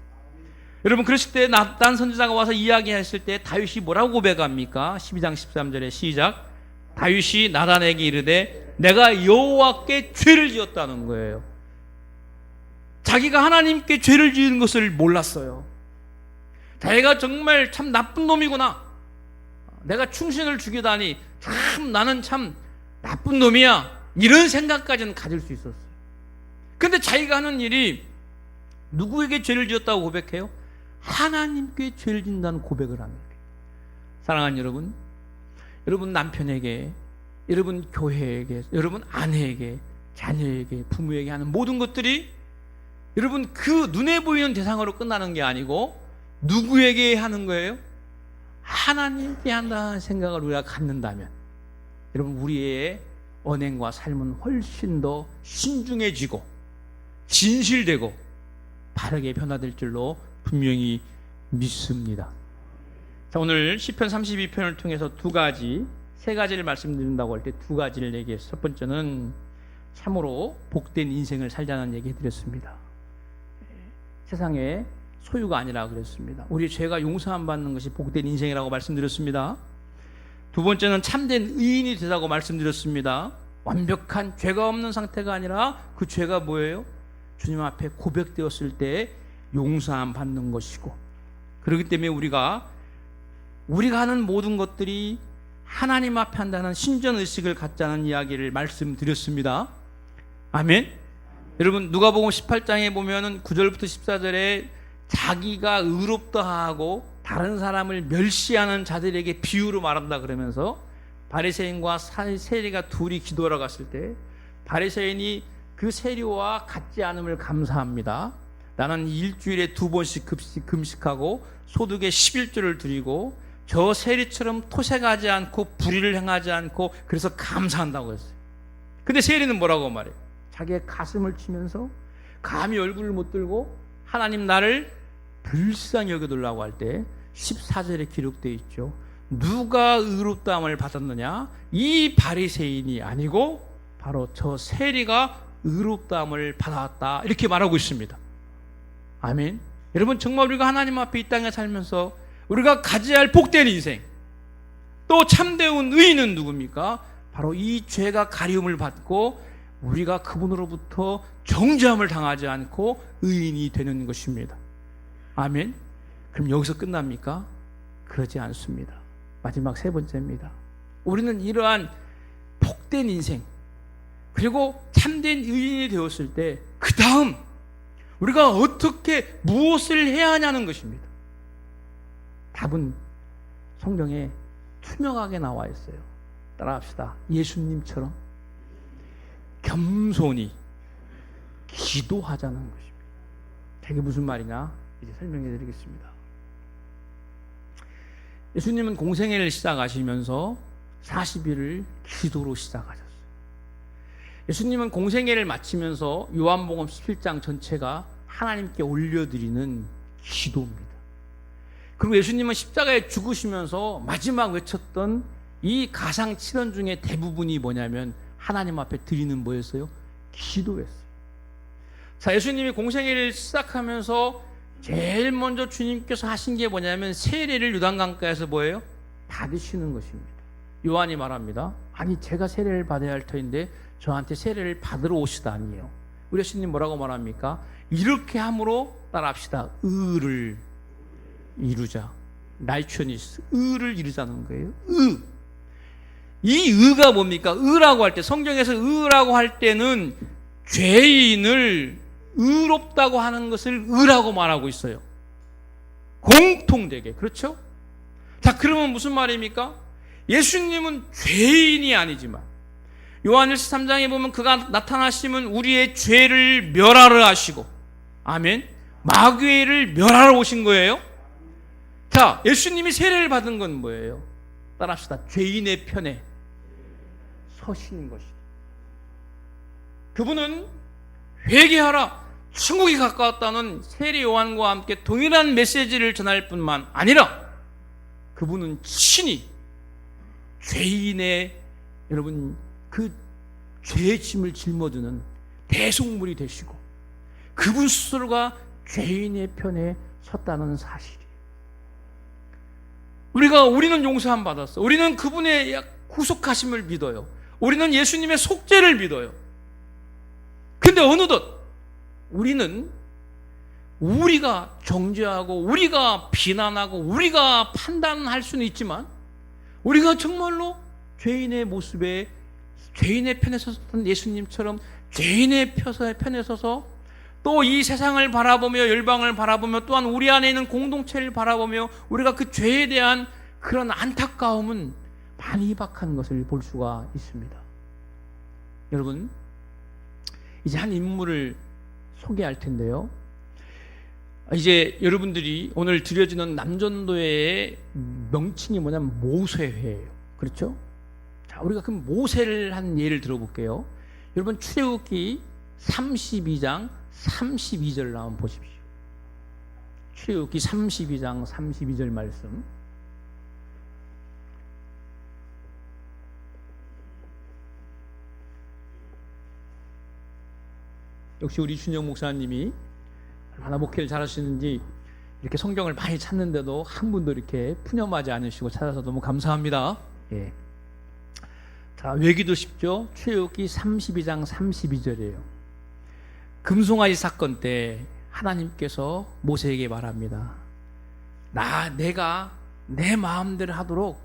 여러분 그랬을 때 나단 선지자가 와서 이야기했을 때 다윗이 뭐라고 고백합니까? 12장 13절에 시작. 다윗이 나단에게 이르되 내가 여호와께 죄를 지었다는 거예요. 자기가 하나님께 죄를 지은 것을 몰랐어요. 자기가 정말 참 나쁜 놈이구나. 내가 충신을 죽이다니 참 나는 참 나쁜 놈이야. 이런 생각까지는 가질 수 있었어요. 근데 자기가 하는 일이 누구에게 죄를 지었다고 고백해요? 하나님께 죄를 짓는다는 고백을 합니다. 사랑하는 여러분 남편에게, 여러분 교회에게, 여러분 아내에게, 자녀에게, 부모에게 하는 모든 것들이 여러분 그 눈에 보이는 대상으로 끝나는 게 아니고 누구에게 하는 거예요? 하나님께 한다는 생각을 우리가 갖는다면 여러분 우리의 언행과 삶은 훨씬 더 신중해지고 진실되고 바르게 변화될 줄로 분명히 믿습니다. 자, 오늘 시편 32편을 통해서 세 가지를 말씀드린다고 할 때 두 가지를 얘기해서 첫 번째는 참으로 복된 인생을 살자는 얘기 해드렸습니다. 세상에 소유가 아니라 그랬습니다. 우리 죄가 용서 안 받는 것이 복된 인생이라고 말씀드렸습니다. 두 번째는 참된 의인이 되다고 말씀드렸습니다. 완벽한 죄가 없는 상태가 아니라 그 죄가 뭐예요? 주님 앞에 고백되었을 때 용서함 받는 것이고, 그렇기 때문에 우리가 하는 모든 것들이 하나님 앞에 한다는 신전의식을 갖자는 이야기를 말씀드렸습니다. 아멘. 여러분 누가복음 18장에 보면은 9절부터 14절에 자기가 의롭다 하고 다른 사람을 멸시하는 자들에게 비유로 말한다 그러면서 바리새인과 세리가 둘이 기도하러 갔을 때 바리새인이 그 세리와 같지 않음을 감사합니다. 나는 일주일에 2번씩 금식하고 소득의 11조를 드리고 저 세리처럼 토색하지 않고 불의를 행하지 않고 그래서 감사한다고 했어요. 근데 세리는 뭐라고 말해요? 자기의 가슴을 치면서 감히 얼굴을 못 들고 하나님 나를 불쌍히 여겨달라고 할 때 14절에 기록되어 있죠. 누가 의롭다함을 받았느냐? 이 바리새인이 아니고 바로 저 세리가 의롭다함을 받았다, 이렇게 말하고 있습니다. 아멘. 여러분, 정말 우리가 하나님 앞에 이 땅에 살면서 우리가 가져야 할 복된 인생, 또 참되운 의인은 누굽니까? 바로 이 죄가 가리움을 받고 우리가 그분으로부터 정죄함을 당하지 않고 의인이 되는 것입니다. 아멘. 그럼 여기서 끝납니까? 그러지 않습니다. 마지막 세 번째입니다. 우리는 이러한 복된 인생, 그리고 참된 의인이 되었을 때 그 다음 우리가 어떻게 무엇을 해야 하냐는 것입니다. 답은 성경에 투명하게 나와 있어요. 따라합시다. 예수님처럼 겸손히 기도하자는 것입니다. 이게 무슨 말이냐? 이제 설명해 드리겠습니다. 예수님은 공생애를 시작하시면서 40일을 기도로 시작하셨어요. 예수님은 공생애를 마치면서 요한복음 17장 전체가 하나님께 올려드리는 기도입니다. 그리고 예수님은 십자가에 죽으시면서 마지막 외쳤던 이 가상 7원 중에 대부분이 뭐냐면 하나님 앞에 드리는 뭐였어요? 기도였어요. 자, 예수님이 공생애를 시작하면서 제일 먼저 주님께서 하신 게 뭐냐면 세례를 요단강가에서 뭐예요? 받으시는 것입니다. 요한이 말합니다. 아니, 제가 세례를 받아야 할 터인데 저한테 세례를 받으러 오시다니요. 우리 예수님 뭐라고 말합니까? 이렇게 함으로 따라합시다. 의를 이루자. 라이처니스, 의를 이루자는 거예요. 의. 이 의가 뭡니까? 의라고 할 때, 성경에서 의라고 할 때는 죄인을 의롭다고 하는 것을 의라고 말하고 있어요. 공통되게. 그렇죠? 자, 그러면 무슨 말입니까? 예수님은 죄인이 아니지만 요한일서 3장에 보면 그가 나타나시면 우리의 죄를 멸하러 하시고, 아멘, 마귀를 멸하러 오신 거예요. 자, 예수님이 세례를 받은 건 뭐예요? 따라합시다. 죄인의 편에 서신 것이다. 그분은 회개하라, 천국이 가까웠다는 세례 요한과 함께 동일한 메시지를 전할 뿐만 아니라 그분은 친히 죄인의, 여러분, 그 죄의 짐을 짊어지는 대속물이 되시고 그분 스스로가 죄인의 편에 섰다는 사실이에요. 우리는 용서함 받았어. 우리는 그분의 구속하심을 믿어요. 우리는 예수님의 속죄를 믿어요. 근데 어느덧 우리는 우리가 정죄하고 우리가 비난하고 우리가 판단할 수는 있지만 우리가 정말로 죄인의 모습에, 죄인의 편에 섰던 예수님처럼 죄인의 편에 서서 또 이 세상을 바라보며 열방을 바라보며 또한 우리 안에 있는 공동체를 바라보며 우리가 그 죄에 대한 그런 안타까움은 많이 희박한 것을 볼 수가 있습니다. 여러분, 이제 한 인물을 소개할 텐데요. 이제 여러분들이 오늘 드려지는 남전도회의 명칭이 뭐냐면 모세회예요. 그렇죠? 자, 우리가 그럼 모세를 한 예를 들어볼게요. 여러분, 출애굽기 32장 32절 한번 보십시오. 출애굽기 32장 32절 말씀. 역시 우리 준영 목사님이 얼마나 목회를 잘하시는지 이렇게 성경을 많이 찾는데도 한 분도 이렇게 푸념하지 않으시고 찾아서 너무 감사합니다. 예. 자, 외기도 쉽죠? 출애굽기 32장 32절이에요. 금송아지 사건 때 하나님께서 모세에게 말합니다. 내가 내 마음대로 하도록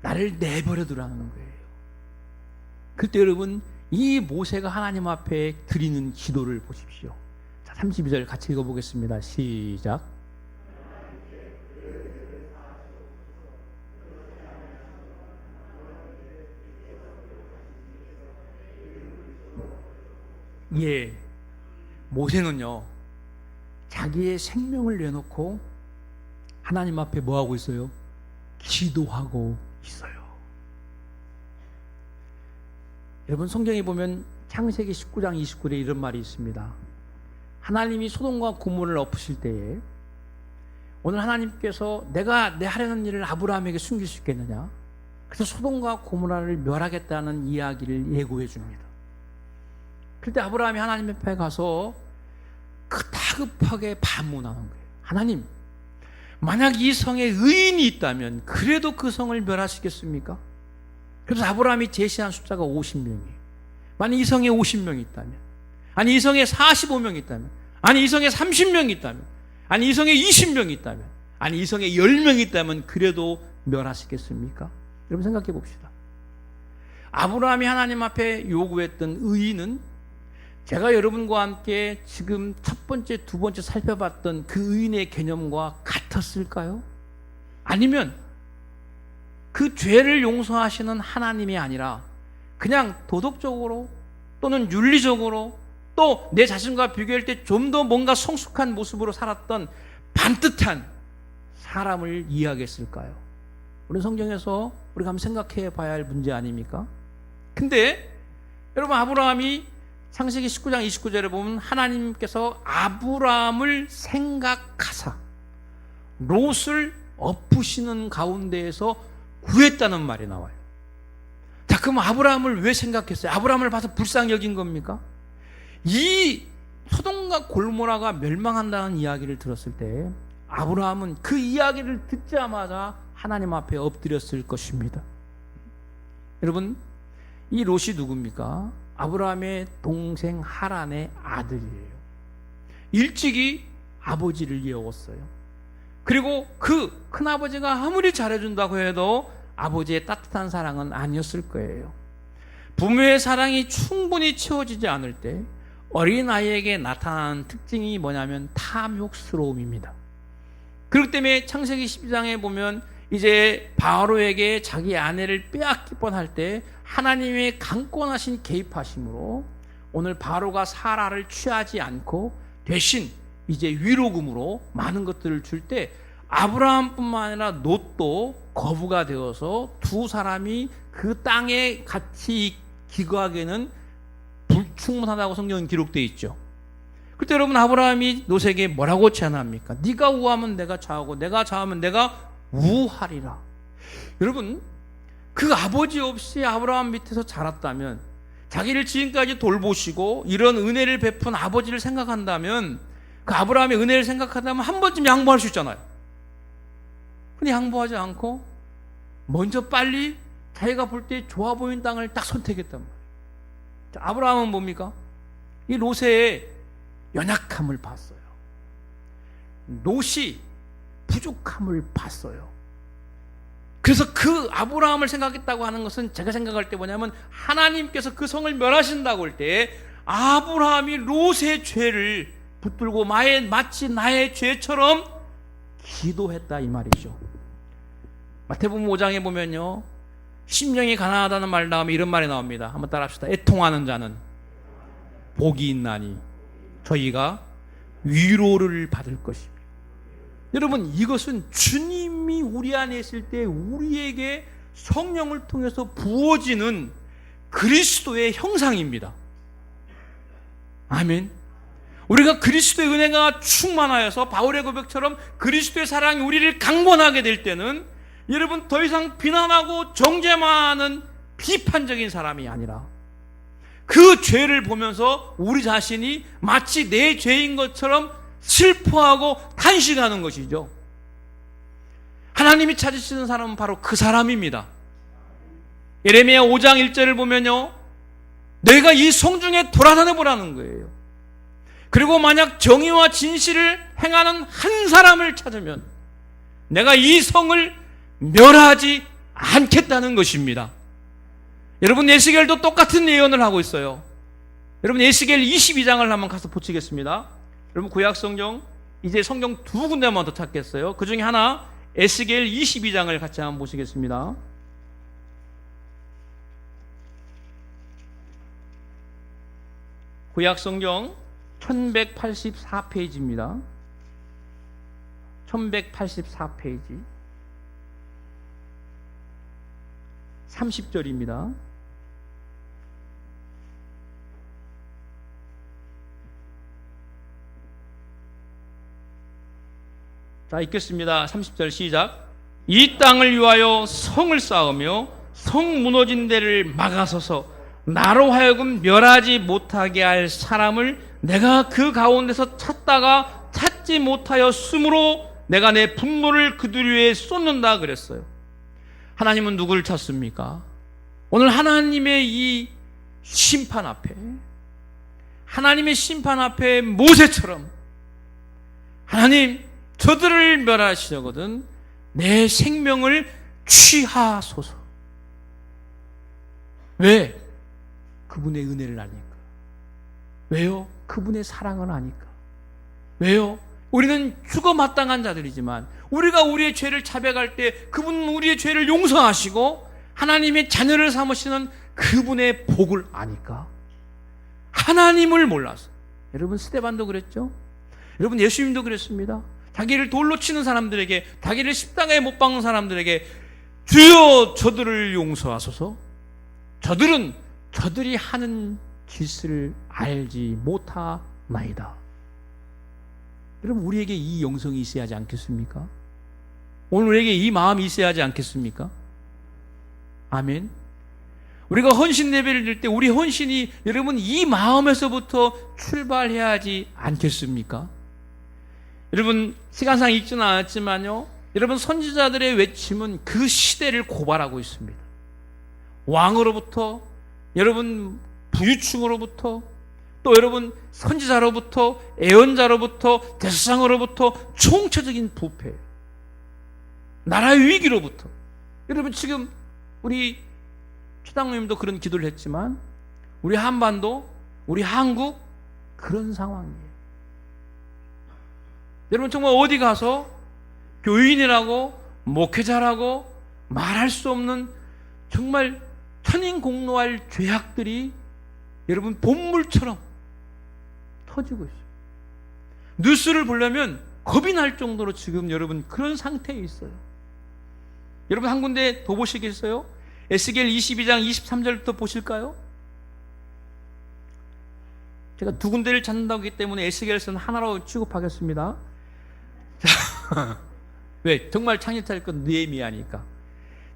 나를 내버려 두라는 거예요. 그때 여러분, 이 모세가 하나님 앞에 드리는 기도를 보십시오. 자, 32절 같이 읽어보겠습니다. 시작. 예, 모세는요 자기의 생명을 내놓고 하나님 앞에 뭐 하고 있어요? 기도하고 있어요. 여러분, 성경에 보면 창세기 19장 29절에 이런 말이 있습니다. 하나님이 소돔과 고모를 엎으실 때에 오늘 하나님께서 내가 내 하려는 일을 아브라함에게 숨길 수 있겠느냐? 그래서 소돔과 고모라를 멸하겠다는 이야기를 예고해 줍니다. 그때 아브라함이 하나님 앞에 가서 다급하게 반문하는 거예요. 하나님, 만약 이 성에 의인이 있다면 그래도 그 성을 멸하시겠습니까? 그래서 아브라함이 제시한 숫자가 50명이에요. 만약 이 성에 50명이 있다면, 아니 이 성에 45명이 있다면, 아니 이 성에 30명이 있다면, 아니 이 성에 20명이 있다면, 아니 이 성에 10명이 있다면 그래도 멸하시겠습니까? 여러분 생각해 봅시다. 아브라함이 하나님 앞에 요구했던 의인은 제가 여러분과 함께 지금 첫 번째, 두 번째 살펴봤던 그 의인의 개념과 같았을까요? 아니면 그 죄를 용서하시는 하나님이 아니라 그냥 도덕적으로 또는 윤리적으로 또 내 자신과 비교할 때 좀 더 뭔가 성숙한 모습으로 살았던 반듯한 사람을 이야기했을까요? 우리 성경에서 우리가 한번 생각해 봐야 할 문제 아닙니까? 근데 여러분, 아브라함이 창세기 19장 29절에 보면 하나님께서 아브라함을 생각하사 롯을 엎으시는 가운데에서 구했다는 말이 나와요. 자, 그럼 아브라함을 왜 생각했어요? 아브라함을 봐서 불쌍히 여긴 겁니까? 이 소돔과 골모라가 멸망한다는 이야기를 들었을 때 아브라함은 그 이야기를 듣자마자 하나님 앞에 엎드렸을 것입니다. 여러분, 이 롯이 누굽니까? 아브라함의 동생 하란의 아들이에요. 일찍이 아버지를 이어왔어요. 그리고 그 큰아버지가 아무리 잘해준다고 해도 아버지의 따뜻한 사랑은 아니었을 거예요. 부모의 사랑이 충분히 채워지지 않을 때 어린아이에게 나타나는 특징이 뭐냐면 탐욕스러움입니다. 그렇기 때문에 창세기 12장에 보면 이제 바로에게 자기 아내를 빼앗길 뻔할 때 하나님의 강권하신 개입하심으로 오늘 바로가 사라를 취하지 않고 대신 이제 위로금으로 많은 것들을 줄 때 아브라함뿐만 아니라 롯도 거부가 되어서 두 사람이 그 땅에 같이 기거하기에는 불충분하다고 성경은 기록되어 있죠. 그때 여러분, 아브라함이 롯에게 뭐라고 제안합니까? 네가 우하면 내가 좌하고 내가 좌하면 내가 우하리라. 여러분, 그 아버지 없이 아브라함 밑에서 자랐다면, 자기를 지금까지 돌보시고 이런 은혜를 베푼 아버지를 생각한다면, 그 아브라함의 은혜를 생각한다면 한 번쯤 양보할 수 있잖아요. 근데 양보하지 않고 먼저 빨리 자기가 볼 때 좋아 보이는 땅을 딱 선택했단 말이에요. 자, 아브라함은 뭡니까? 이 롯의 연약함을 봤어요. 롯이 부족함을 봤어요. 그래서 그 아브라함을 생각했다고 하는 것은 제가 생각할 때 뭐냐면 하나님께서 그 성을 멸하신다고 할 때 아브라함이 롯의 죄를 붙들고 마치 나의 죄처럼 기도했다 이 말이죠. 마태복음 5장에 보면요, 심령이 가난하다는 말 나오면 이런 말이 나옵니다. 한번 따라합시다. 애통하는 자는 복이 있나니 저희가 위로를 받을 것입니다. 여러분, 이것은 주님이 우리 안에 있을 때 우리에게 성령을 통해서 부어지는 그리스도의 형상입니다. 아멘. 우리가 그리스도의 은혜가 충만하여서 바울의 고백처럼 그리스도의 사랑이 우리를 강권하게 될 때는 여러분, 더 이상 비난하고 정죄만 하는 비판적인 사람이 아니라 그 죄를 보면서 우리 자신이 마치 내 죄인 것처럼 슬퍼하고 탄식하는 것이죠. 하나님이 찾으시는 사람은 바로 그 사람입니다. 예레미야 5장 1절을 보면요, 내가 이 성중에 돌아다녀 보라는 거예요. 그리고 만약 정의와 진실을 행하는 한 사람을 찾으면 내가 이 성을 멸하지 않겠다는 것입니다. 여러분, 에스겔도 똑같은 예언을 하고 있어요. 여러분, 에스겔 22장을 한번 가서 보시겠습니다. 여러분, 구약성경 이제 성경 두 군데만 더 찾겠어요. 그 중에 하나 에스겔 22장을 같이 한번 보시겠습니다. 구약성경 1184페이지입니다. 1184페이지 30절입니다. 자, 읽겠습니다. 30절 시작. 이 땅을 위하여 성을 쌓으며 성 무너진 데를 막아서서 나로 하여금 멸하지 못하게 할 사람을 내가 그 가운데서 찾다가 찾지 못하였으므로 내가 내 분노를 그들 위에 쏟는다 그랬어요. 하나님은 누구를 찾습니까? 오늘 하나님의 이 심판 앞에, 하나님의 심판 앞에 모세처럼 하나님 저들을 멸하시려거든 내 생명을 취하소서. 왜? 그분의 은혜를 아니까. 왜요? 그분의 사랑을 아니까. 왜요? 우리는 죽어 마땅한 자들이지만 우리가 우리의 죄를 자백할 때 그분은 우리의 죄를 용서하시고 하나님의 자녀를 삼으시는 그분의 복을 아니까. 하나님을 몰라서. 여러분 스데반도 그랬죠? 여러분 예수님도 그랬습니다. 자기를 돌로 치는 사람들에게, 자기를 십자가에 못 박는 사람들에게 주여 저들을 용서하소서. 저들은 저들이 하는 짓을 알지 못하나이다. 여러분 우리에게 이 영성이 있어야 하지 않겠습니까? 오늘 우리에게 이 마음이 있어야 하지 않겠습니까? 아멘. 우리가 헌신 예배를 드릴 때 우리 헌신이 여러분 이 마음에서부터 출발해야 하지 않겠습니까? 여러분 시간상 읽지는 않았지만요, 여러분 선지자들의 외침은 그 시대를 고발하고 있습니다. 왕으로부터, 여러분 부유층으로부터, 또 여러분 선지자로부터, 애언자로부터, 대제사장으로부터 총체적인 부패, 나라의 위기로부터. 여러분 지금 우리 최당님도 그런 기도를 했지만 우리 한반도, 우리 한국 그런 상황이에요. 여러분 정말 어디 가서 교인이라고 목회자라고 말할 수 없는 정말 천인공노할 죄악들이 여러분 본물처럼 터지고 있어요. 뉴스를 보려면 겁이 날 정도로 지금 여러분 그런 상태에 있어요. 여러분 한 군데 더 보시겠어요? 에스겔 22장 23절부터 보실까요? 제가 두 군데를 찾는다고 하기 때문에 에스겔서는 하나로 취급하겠습니다. 자, 왜? 정말 창립할 건 느헤미야니까.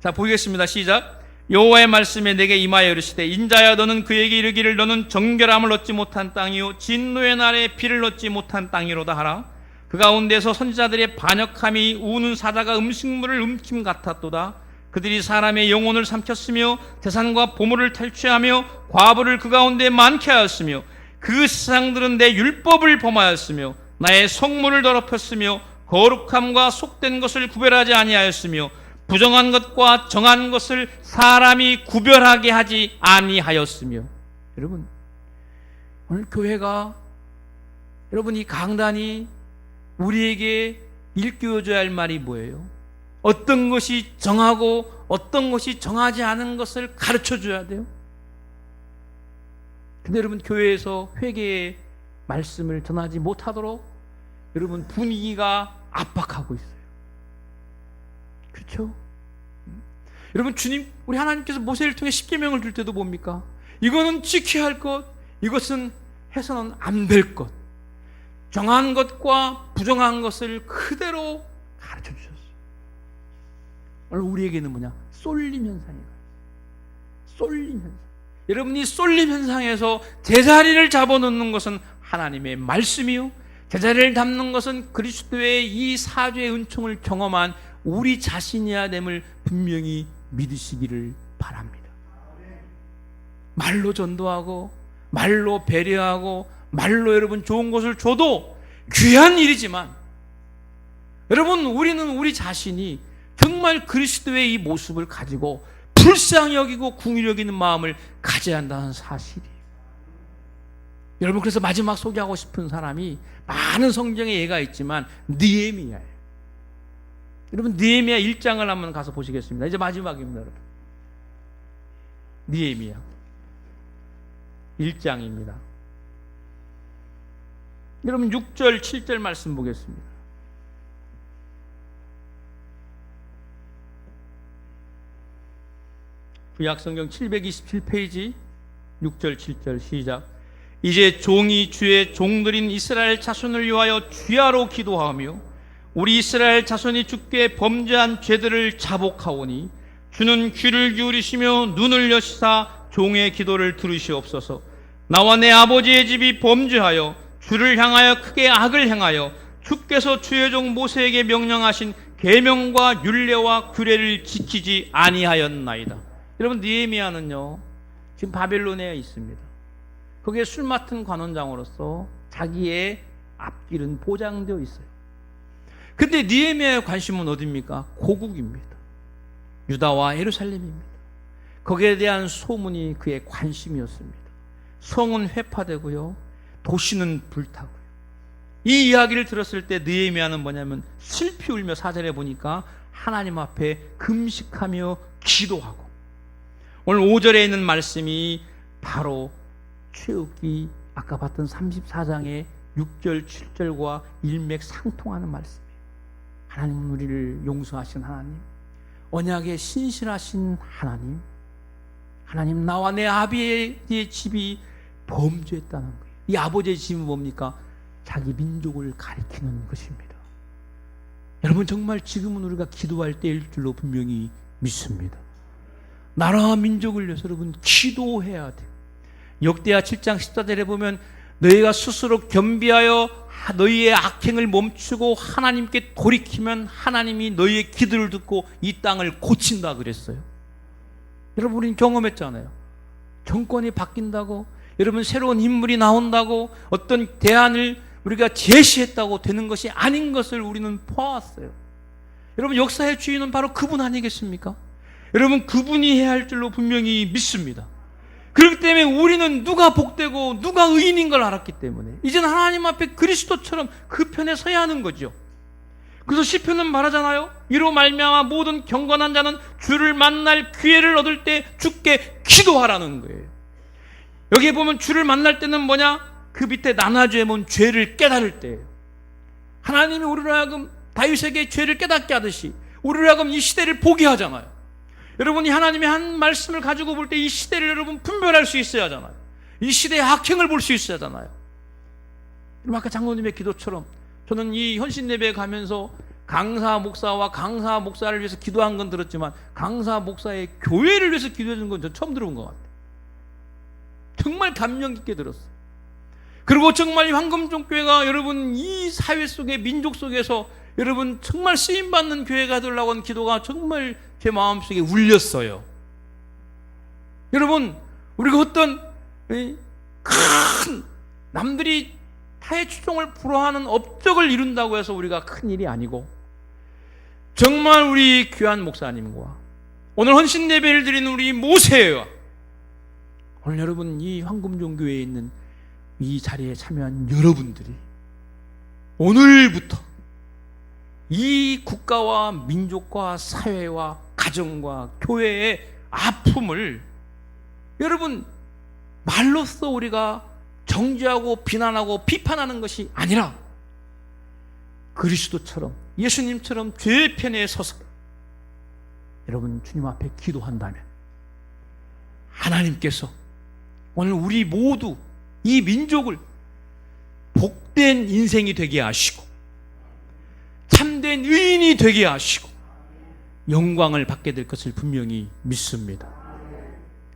자, 보겠습니다. 시작. 여호와의 말씀에 내게 임하여 이르시되 인자야 너는 그에게 이르기를 너는 정결함을 얻지 못한 땅이요 진노의 날에 피를 얻지 못한 땅이로다 하라. 그 가운데서 선지자들의 반역함이 우는 사자가 음식물을 훔침 같았도다. 그들이 사람의 영혼을 삼켰으며 재산과 보물을 탈취하며 과부를 그 가운데 많게 하였으며 그 세상들은 내 율법을 범하였으며 나의 성문을 더럽혔으며 거룩함과 속된 것을 구별하지 아니하였으며 부정한 것과 정한 것을 사람이 구별하게 하지 아니하였으며. 여러분 오늘 교회가, 여러분 이 강단이 우리에게 일깨워줘야 할 말이 뭐예요? 어떤 것이 정하고 어떤 것이 정하지 않은 것을 가르쳐줘야 돼요. 근데 여러분 교회에서 회개의 말씀을 전하지 못하도록 여러분 분위기가 압박하고 있어요. 그렇죠? 여러분 주님, 우리 하나님께서 모세를 통해 십계명을 줄 때도 뭡니까? 이거는 지켜야 할 것, 이것은 해서는 안 될 것, 정한 것과 부정한 것을 그대로 가르쳐 주셨어요. 오늘 우리에게는 뭐냐? 쏠림 현상이에요. 쏠림 현상. 여러분이 쏠림 현상에서 제자리를 잡아놓는 것은 하나님의 말씀이요, 제자리를 잡는 것은 그리스도의 이 사죄의 은총을 경험한 우리 자신이야 됨을 분명히 믿으시기를 바랍니다. 말로 전도하고 말로 배려하고 말로 여러분 좋은 것을 줘도 귀한 일이지만, 여러분 우리는 우리 자신이 정말 그리스도의 이 모습을 가지고 불쌍히 여기고 궁휼히 여기는 마음을 가져야 한다는 사실이에요. 여러분 그래서 마지막 소개하고 싶은 사람이 많은 성경에 예가 있지만 느헤미야예요. 여러분 느헤미야 1장을 한번 가서 보시겠습니다. 이제 마지막입니다. 여러분 느헤미야 1장입니다. 여러분 6절 7절 말씀 보겠습니다. 구약성경 727페이지 6절 7절 시작. 이제 종이 주의 종들인 이스라엘 자손을 위하여 주야로 기도하며 우리 이스라엘 자손이 주께 범죄한 죄들을 자복하오니 주는 귀를 기울이시며 눈을 여시사 종의 기도를 들으시옵소서. 나와 내 아버지의 집이 범죄하여 주를 향하여 크게 악을 행하여 주께서 주의 종 모세에게 명령하신 계명과 율례와 규례를 지키지 아니하였나이다. 여러분, 느헤미야는요 지금 바벨론에 있습니다. 거기에 술 맡은 관원장으로서 자기의 앞길은 보장되어 있어요. 근데 느헤미야의 관심은 어디입니까? 고국입니다. 유다와 예루살렘입니다. 거기에 대한 소문이 그의 관심이었습니다. 성은 회파되고요, 도시는 불타고요. 이 이야기를 들었을 때 느헤미야는 뭐냐면 슬피 울며 4절에 보니까 하나님 앞에 금식하며 기도하고, 오늘 5절에 있는 말씀이 바로 출애굽기 아까 봤던 34장의 6절 7절과 일맥상통하는 말씀이에요. 하나님은 우리를 용서하신 하나님, 언약에 신실하신 하나님, 하나님 나와 내 아버지의 집이 범죄했다는 거예요. 이 아버지의 집은 뭡니까? 자기 민족을 가리키는 것입니다. 여러분, 정말 지금은 우리가 기도할 때일 줄로 분명히 믿습니다. 나라와 민족을 위해서 여러분 기도해야 돼요. 역대하 7장 14절에 보면 너희가 스스로 겸비하여 너희의 악행을 멈추고 하나님께 돌이키면 하나님이 너희의 기도를 듣고 이 땅을 고친다 그랬어요. 여러분, 우리는 경험했잖아요. 정권이 바뀐다고, 여러분 새로운 인물이 나온다고, 어떤 대안을 우리가 제시했다고 되는 것이 아닌 것을 우리는 보았어요. 여러분, 역사의 주인은 바로 그분 아니겠습니까? 여러분, 그분이 해야 할 줄로 분명히 믿습니다. 그렇기 때문에 우리는 누가 복되고 누가 의인인 걸 알았기 때문에 이제는 하나님 앞에 그리스도처럼 그 편에 서야 하는 거죠. 그래서 시편은 말하잖아요. 이로 말미암아 모든 경건한 자는 주를 만날 기회를 얻을 때 주께 기도하라는 거예요. 여기에 보면 주를 만날 때는 뭐냐? 그 밑에 나눠주에 보면 죄를 깨달을 때예요. 하나님이 우리로 하여금 다윗에게 죄를 깨닫게 하듯이 우리로 하여금 이 시대를 보게 하잖아요. 여러분이 하나님의 한 말씀을 가지고 볼 때 이 시대를 여러분 분별할 수 있어야 하잖아요. 이 시대의 악행을 볼 수 있어야 하잖아요. 아까 장로님의 기도처럼 저는 이 헌신 예배에 가면서 강사 목사와 강사 목사를 위해서 기도한 건 들었지만 강사 목사의 교회를 위해서 기도해 준 건 저 처음 들어본 것 같아요. 정말 감명 깊게 들었어요. 그리고 정말 이 황금종교회가 여러분 이 사회 속에 민족 속에서 여러분 정말 쓰임받는 교회가 되려고 하는 기도가 정말 제 마음속에 울렸어요. 여러분, 우리가 어떤 큰 남들이 타의 추종을 불허하는 업적을 이룬다고 해서 우리가 큰 일이 아니고 정말 우리 귀한 목사님과 오늘 헌신 예배를 드리는 우리 모세와 오늘 여러분 이 황금종교회에 있는 이 자리에 참여한 여러분들이 오늘부터 이 국가와 민족과 사회와 가정과 교회의 아픔을 여러분 말로써 우리가 정죄하고 비난하고 비판하는 것이 아니라 그리스도처럼 예수님처럼 죄의 편에 서서 여러분 주님 앞에 기도한다면 하나님께서 오늘 우리 모두 이 민족을 복된 인생이 되게 하시고 참된 의인이 되게 하시고 영광을 받게 될 것을 분명히 믿습니다.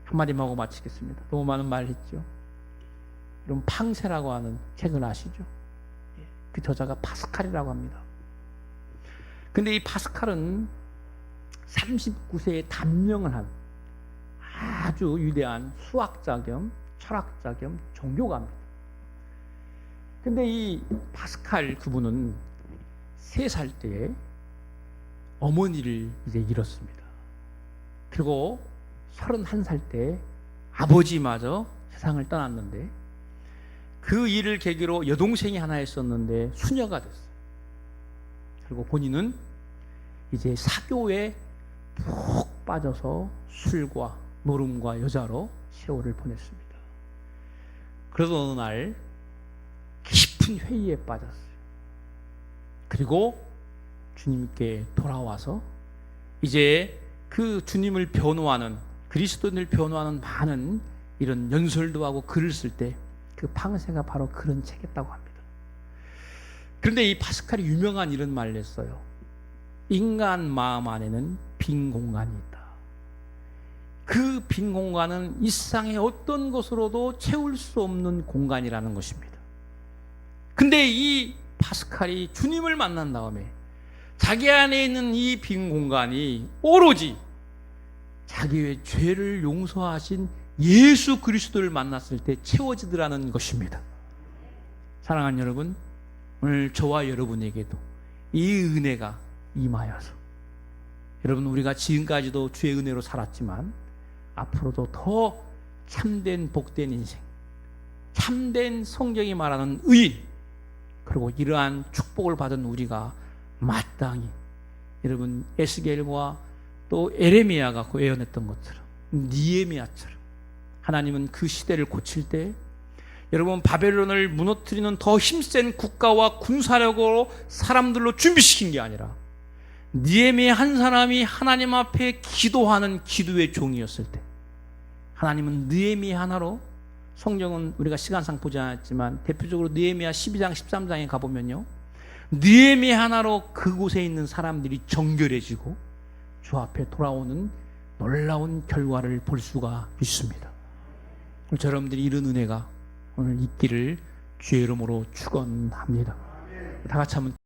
한마디만 하고 마치겠습니다. 너무 많은 말 했죠. 여러분 팡세라고 하는 책을 아시죠? 그 저자가 파스칼이라고 합니다. 근데 이 파스칼은 39세에 단명을 한 아주 위대한 수학자 겸 철학자 겸 종교가입니다. 근데 이 파스칼 그분은 3살 때에 어머니를 이제 잃었습니다. 그리고 31살 때 아버지마저 세상을 떠났는데 그 일을 계기로 여동생이 하나 있었는데 수녀가 됐어요. 그리고 본인은 이제 사교에 푹 빠져서 술과 노름과 여자로 세월을 보냈습니다. 그래서 어느 날 깊은 회의에 빠졌어요. 그리고 주님께 돌아와서 이제 그 주님을 변호하는 그리스도인을 변호하는 많은 이런 연설도 하고 글을 쓸 때 그 팡세가 바로 그런 책이었다고 합니다. 그런데 이 파스칼이 유명한 이런 말을 했어요. 인간 마음 안에는 빈 공간이 있다. 그 빈 공간은 이 세상의 어떤 것으로도 채울 수 없는 공간이라는 것입니다. 근데 이 파스칼이 주님을 만난 다음에 자기 안에 있는 이 빈 공간이 오로지 자기의 죄를 용서하신 예수 그리스도를 만났을 때 채워지더라는 것입니다. 사랑하는 여러분, 오늘 저와 여러분에게도 이 은혜가 임하여서 여러분, 우리가 지금까지도 주의 은혜로 살았지만 앞으로도 더 참된 복된 인생, 참된 성경이 말하는 의인, 그리고 이러한 축복을 받은 우리가 마땅히 여러분 에스겔과 또 에레미야가 예언했던 것처럼 니에미야처럼 하나님은 그 시대를 고칠 때 여러분 바벨론을 무너뜨리는 더 힘센 국가와 군사력으로 사람들로 준비시킨 게 아니라 니에미야 한 사람이 하나님 앞에 기도하는 기도의 종이었을 때 하나님은 느헤미야 하나로, 성경은 우리가 시간상 보지 않았지만 대표적으로 느헤미야 12장 13장에 가보면요, 느헤미야 하나로 그곳에 있는 사람들이 정결해지고 주 앞에 돌아오는 놀라운 결과를 볼 수가 있습니다. 여러분들이 이런 은혜가 오늘 있기를 주의 이름으로 축원합니다. 다 같이 한번